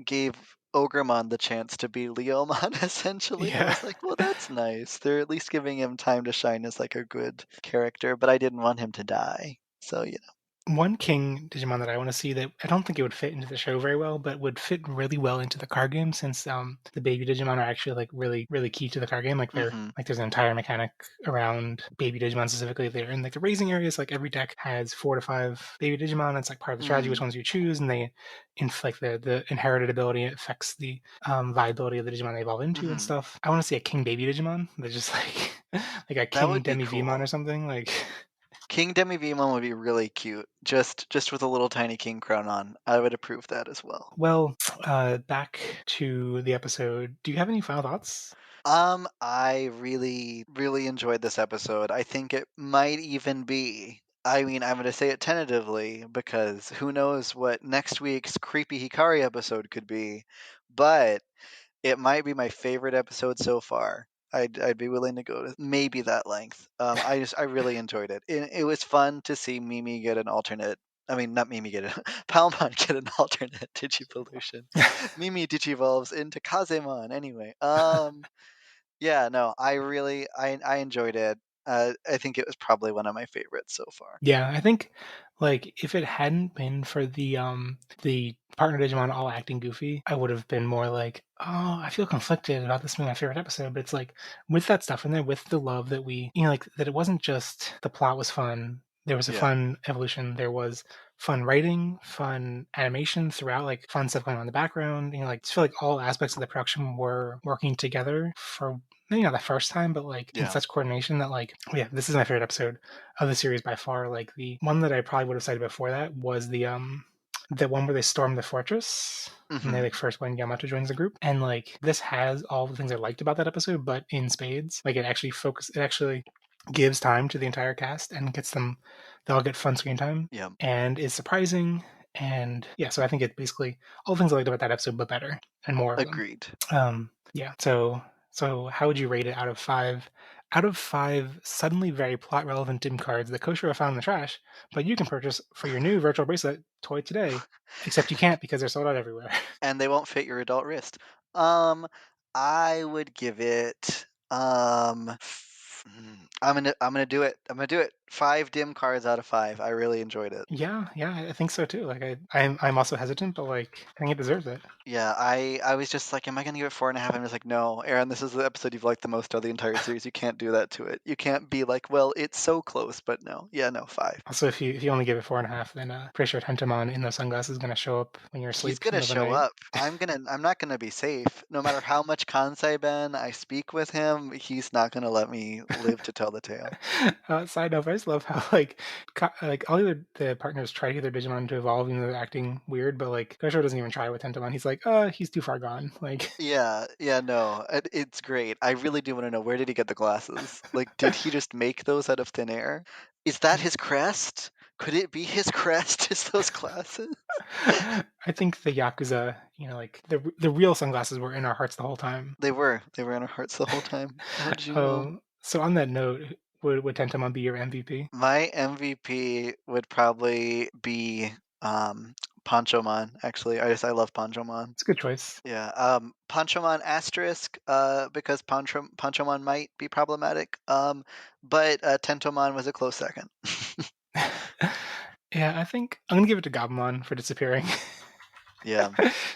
gave Ogremon the chance to be Leomon, essentially. I Yeah. was like, well, that's nice. They're at least giving him time to shine as like a good character, but I didn't want him to die. So, One king Digimon that I want to see that I don't think it would fit into the show very well, but would fit really well into the card game since the baby Digimon are actually like really really key to the card game. Like they're hmm like there's an entire mechanic around baby Digimon specifically. They're in like the raising areas. Like every deck has 4 to 5 baby Digimon. It's like part of the strategy which mm, ones you choose, and they like the inherited ability affects the viability of the Digimon they evolve into and hmm stuff. I want to see a king baby Digimon that's just like like a that king would be Demi Vmon or cool. something like. King Demivimon would be really cute, just with a little tiny king crown on. I would approve that as well. Well, back to the episode. Do you have any final thoughts? I really, really enjoyed this episode. I think it might even be. I mean, I'm going to say it tentatively because who knows what next week's creepy Hikari episode could be, but it might be my favorite episode so far. I'd be willing to go to maybe that length. I really enjoyed it. It was fun to see Mimi get an alternate. I mean, not Mimi get it. Palmon get an alternate Digivolution. Mimi digivolves into Kazemon. Anyway, yeah, no, I enjoyed it. I think it was probably one of my favorites so far. Yeah, I think like if it hadn't been for the partner Digimon all acting goofy, I would have been more like, oh, I feel conflicted about this being my favorite episode. But it's like with that stuff in there, with the love that we like that it wasn't just the plot was fun. There was a Yeah. fun evolution. There was fun writing, fun animation throughout, like fun stuff going on in the background. Like I feel like all aspects of the production were working together for maybe not the first time, but like in Yeah. such coordination that like yeah, this is my favorite episode of the series by far. Like the one that I probably would have cited before that was the one where they storm the fortress and they hmm like first when Yamato joins the group. And like this has all the things I liked about that episode, but in spades. Like it actually gives time to the entire cast and gets them they all get fun screen time Yeah. and is surprising. And yeah, so I think it basically all the things I liked about that episode, but better and more of them. Agreed. Yeah. So how would you rate it out of 5? Out of 5 suddenly very plot relevant dim cards that Koshiro found in the trash, but you can purchase for your new virtual bracelet toy today. Except you can't because they're sold out everywhere. And they won't fit your adult wrist. Um, I would give it I'm gonna do it. I'm gonna do it. 5 dim cards out of 5. I really enjoyed it. Yeah, yeah, I think so too. Like I'm also hesitant, but like I think it deserves it. Yeah, I was just like, am I gonna give it 4.5? I'm just like, no, Aaron, this is the episode you've liked the most of the entire series. You can't do that to it. You can't be like, well, it's so close, but no. Yeah, no, 5. Also, if you only give it 4.5, then pretty sure Tentamon in those sunglasses is gonna show up when you're He's asleep in gonna the middle of the show night. up. I'm not gonna be safe. No matter how much Kansai Ben I speak with him, he's not gonna let me live to tell the tale. Side note, I just love how like all the partners try to get their Digimon to evolve, even though they're acting weird. But like Gosho doesn't even try with Tentamon. He's like, he's too far gone. Like, Yeah, yeah, no, it's great. I really do want to know, where did he get the glasses? Like, did he just make those out of thin air? Is that his crest? Could it be his crest? Is those glasses? I think the Yakuza, like the real sunglasses were in our hearts the whole time. They were. They were in our hearts the whole time. How did you know? So on that note, would Tentamon be your MVP? My MVP would probably be Panchomon, actually. I love Panchomon. It's a good choice. Yeah, Panchomon asterisk, because Panchomon might be problematic. But Tentomon was a close second. Yeah, I think I'm gonna give it to Gabumon for disappearing. Yeah.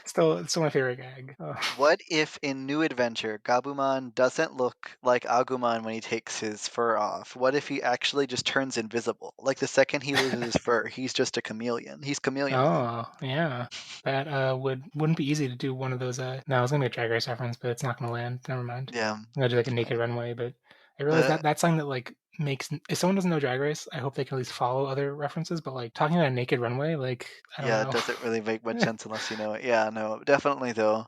Still my favorite gag. Oh. What if in New Adventure, Gabumon doesn't look like Agumon when he takes his fur off? What if he actually just turns invisible? Like the second he loses his fur, he's just a chameleon. He's Chameleonmon. Oh, yeah. That wouldn't be easy to do one of those. No, it's gonna be a Drag Race reference, but it's not gonna land. Never mind. Yeah. I'm gonna do like a naked runway, but I realized The that song that like makes if someone doesn't know Drag Race, I hope they can at least follow other references. But like talking about a naked runway, like I don't Yeah, it know. doesn't really make much sense unless you know it. Yeah, no, definitely though.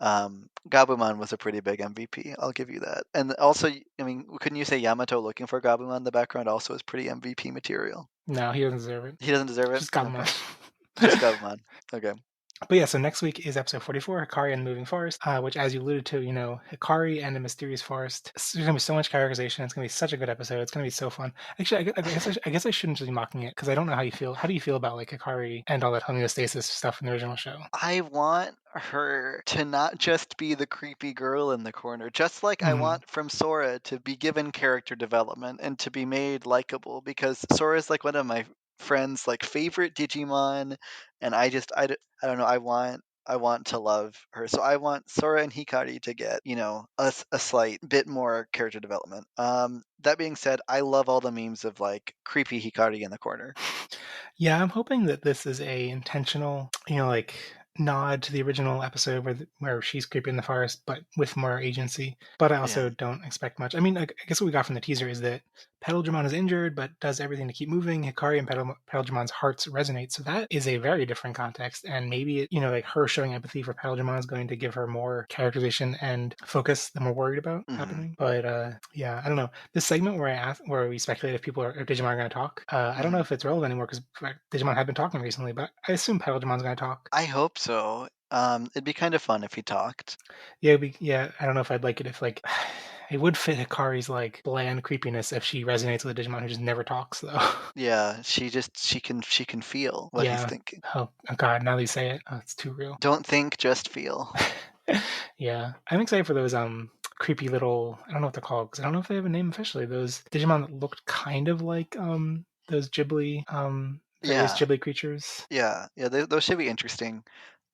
Gabumon was a pretty big MVP. I'll give you that. And also, I mean, couldn't you say Yamato looking for Gabumon in the background also is pretty MVP material? No, he doesn't deserve it. He doesn't deserve it? Just Gabumon. Okay. Just Gabumon. Okay. But yeah, so next week is episode 44, Hikari and the Moving Forest, which, as you alluded to, Hikari and the Mysterious Forest. There's going to be so much characterization. It's going to be such a good episode. It's going to be so fun. Actually, I guess I shouldn't just be mocking it because I don't know how you feel. How do you feel about like Hikari and all that homeostasis stuff in the original show? I want her to not just be the creepy girl in the corner, just like I Mhm. want from Sora to be given character development and to be made likable, because Sora is like one of my friends' like favorite Digimon, and I don't know, I want to love her. So I want Sora and Hikari to get, a slight bit more character development. That being said, I love all the memes of like creepy Hikari in the corner. Yeah, I'm hoping that this is a intentional, like nod to the original episode where she's creepy in the forest, but with more agency. But I also Yeah. don't expect much. I mean, I guess what we got from the teaser is that Petaldragon is injured, but does everything to keep moving. Hikari and Petaldragon's hearts resonate, so that is a very different context. And maybe like her showing empathy for Petaldragon is going to give her more characterization and focus that we're worried about happening. But yeah, I don't know. This segment where we speculate if Digimon are going to talk, I don't know if it's relevant anymore because Digimon have been talking recently, but I assume Petaldragon's going to talk. I hope so. It'd be kind of fun if he talked. Yeah, I don't know if I'd like it if like it would fit Hikari's like bland creepiness if she resonates with a Digimon who just never talks though. Yeah, she can feel what he's Yeah. thinking. Oh God, now that you say it, it's too real. Don't think, just feel. Yeah, I'm excited for those creepy little, I don't know what they're called because I don't know if they have a name officially. Those Digimon that looked kind of like those Ghibli various Yeah, Ghibli creatures. yeah, those should be interesting.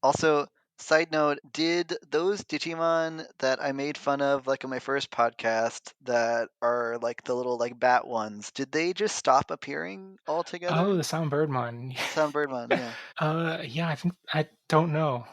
Also, side note, did those Digimon that I made fun of like in my first podcast that are like the little like bat ones, did they just stop appearing Oh, altogether? the Sound Birdmon. Sound Birdmon, yeah. Yeah, I don't know.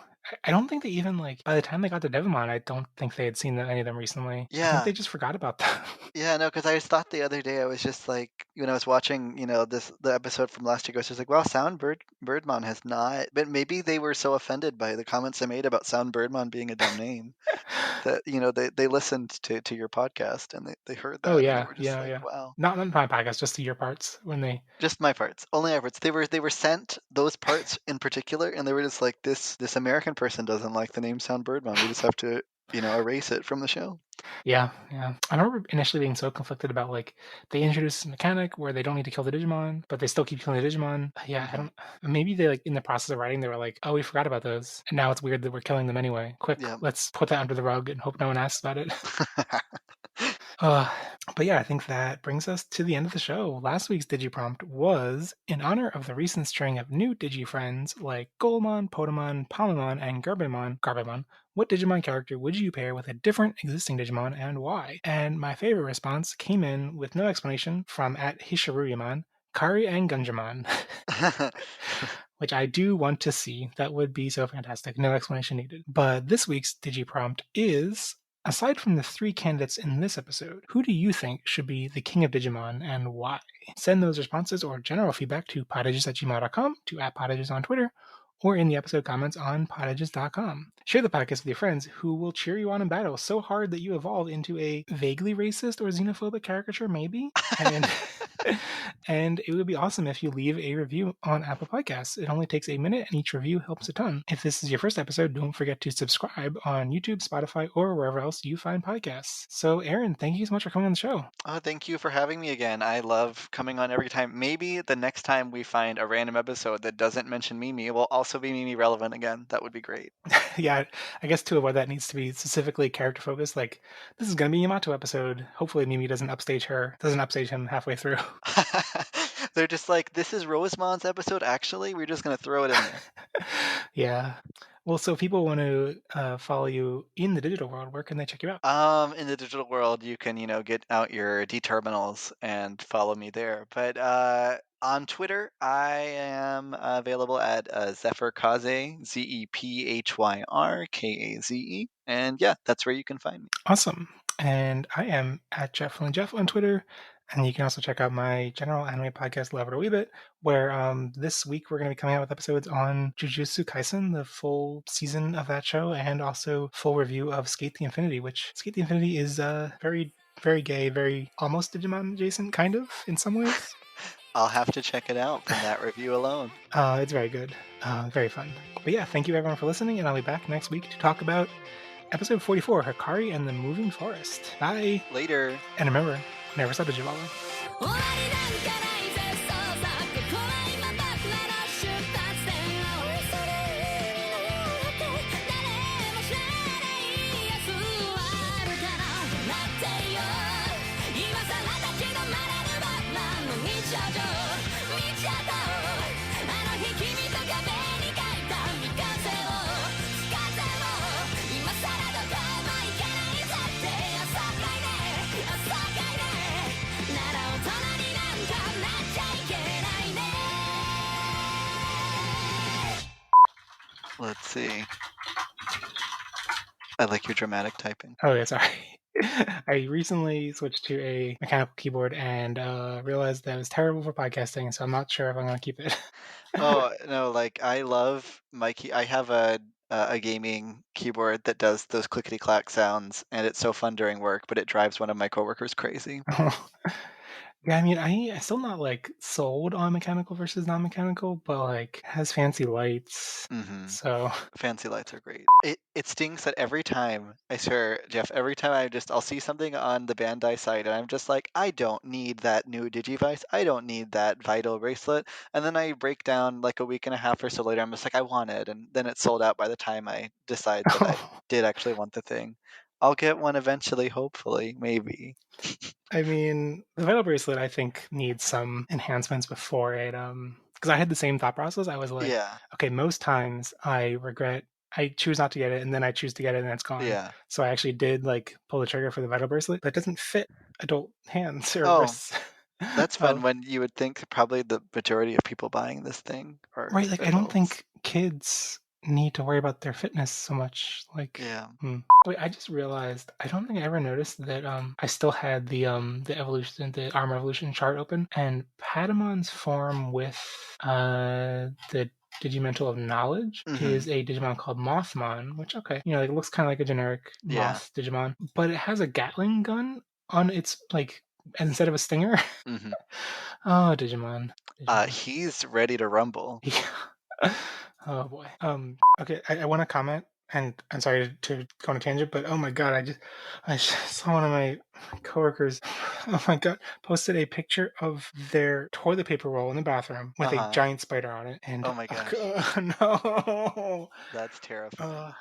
I don't think they even like by the time they got to Devimon, I don't think they had seen any of them recently. I think Yeah. they just forgot about them. Yeah, no, because I just thought the other day I was just like, when I was watching, the episode from last week, I was just like, wow, Birdmon has not. But maybe they were so offended by the comments I made about Sound Birdmon being a dumb name that they listened to your podcast and they heard Oh that and they yeah, were just yeah, like, yeah. wow. Not my podcast, just to your parts when they. Just my parts, only my parts. They were sent those parts in particular, and they were just like, this American person doesn't like the name Sound Birdmon. We just have to erase it from the show. Yeah, yeah. I remember initially being so conflicted about like they introduced a mechanic where they don't need to kill the Digimon, but they still keep killing the Digimon. Yeah, I Mhm. don't. Maybe they like in the process of writing, they were like, "Oh, we forgot about those," and now it's weird that we're killing them anyway. Quick, Yeah. let's put that under the rug and hope no one asks about it. Uh, But yeah, I think that brings us to the end of the show. Last week's Digiprompt was in honor of the recent string of new Digi-friends like Golemon, Podemon, Palmamon, and Garbamon. What Digimon character would you pair with a different existing Digimon and why? And my favorite response came in with no explanation from at Hisharuyaman, Kari and Gunjamon, which I do want to see. That would be so fantastic. No explanation needed. But this week's Digiprompt is, aside from the 3 candidates in this episode, who do you think should be the king of Digimon and why? Send those responses or general feedback to podages@gmail.com, to @podages on Twitter, or in the episode comments on podages.com. Share the podcast with your friends who will cheer you on in battle so hard that you evolve into a vaguely racist or xenophobic caricature, maybe? And and it would be awesome if you leave a review on Apple Podcasts. It only takes a minute, and each review helps a ton. If this is your first episode, don't forget to subscribe on YouTube, Spotify, or wherever else you find podcasts. So, Aaron, thank you so much for coming on the show. Oh, thank you for having me again. I love coming on every time. Maybe the next time we find a random episode that doesn't mention Mimi will also be Mimi relevant again. That would be great. Yeah, I guess to avoid that needs to be specifically character focused. Like, this is going to be a Yamato episode. Hopefully, Mimi doesn't upstage him halfway through. They're just like, this is Rosemon's episode, actually? We're just going to throw it in there. Yeah. Well, so if people want to follow you in the digital world, where can they check you out? In the digital world, you can, get out your D terminals and follow me there. But on Twitter, I am available at Zephyr Kaze, ZEPHYRKAZE. And yeah, that's where you can find me. Awesome. And I am at Jeff on Twitter. And you can also check out my general anime podcast, Love It a Wee Bit, where this week we're going to be coming out with episodes on Jujutsu Kaisen, the full season of that show, and also full review of Skate the Infinity, which Skate the Infinity is very, very gay, very almost Digimon adjacent, kind of, in some ways. I'll have to check it out from that review alone. It's very good. Very fun. But yeah, thank you everyone for listening, and I'll be back next week to talk about episode 44, Hikari and the Moving Forest. Bye. Later. And remember, never stop Digivolving. 終わりなんかないぜそうさ怖いままな出発点青い空にのって誰も知らない明日はあるから待ってよ今さら立ち止まれるバランの日常道あの日君と壁に書いた未完成を風も今さらどこも行けないぜって朝かいね朝かいねなら大人になんかなっちゃいけないね Let's see. I like your dramatic typing. Oh, yeah, sorry. I recently switched to a mechanical keyboard and realized that it was terrible for podcasting, so I'm not sure if I'm going to keep it. Oh, no, like I love my key. I have a gaming keyboard that does those clickety clack sounds, and it's so fun during work, but it drives one of my coworkers crazy. Yeah, I mean, I'm still not like sold on mechanical versus non-mechanical, but like it has fancy lights, Hmm. so Fancy lights are great. It stings that every time, I swear, Jeff, every time I'll see something on the Bandai site and I'm just like, I don't need that new Digivice. I don't need that Vital bracelet. And then I break down like a week and a half or so later. I'm just like, I want it. And then it's sold out by the time I decide that I did actually want the thing. I'll get one eventually, hopefully, maybe. I mean, the Vital bracelet I think needs some enhancements before it because I had the same thought process. I was like, Yeah, okay, most times I choose not to get it and then I choose to get it and it's gone. yeah. So I actually did like pull the trigger for the Vital bracelet, but it doesn't fit adult hands or Oh, wrists. that's fun when you would think probably the majority of people buying this thing are Right, like I don't adults. think kids need to worry about their fitness so much. Like, Yeah. Wait, I just realized I don't think I ever noticed that I still had the Armor Evolution chart open, and Padamon's form with the Digimental of Knowledge Mhm. is a Digimon called Mothmon, which like, it looks kind of like a generic Yeah. moth Digimon, but it has a Gatling gun on its like instead of a stinger. Mhm. Oh, Digimon. He's ready to rumble. Yeah. Oh boy. Okay, I want to comment, and I'm sorry to go on a tangent, but oh my god, I just saw one of my coworkers. Oh my god, posted a picture of their toilet paper roll in the bathroom with a Uh-huh. giant spider on it, and Oh my gosh. no, That's terrifying.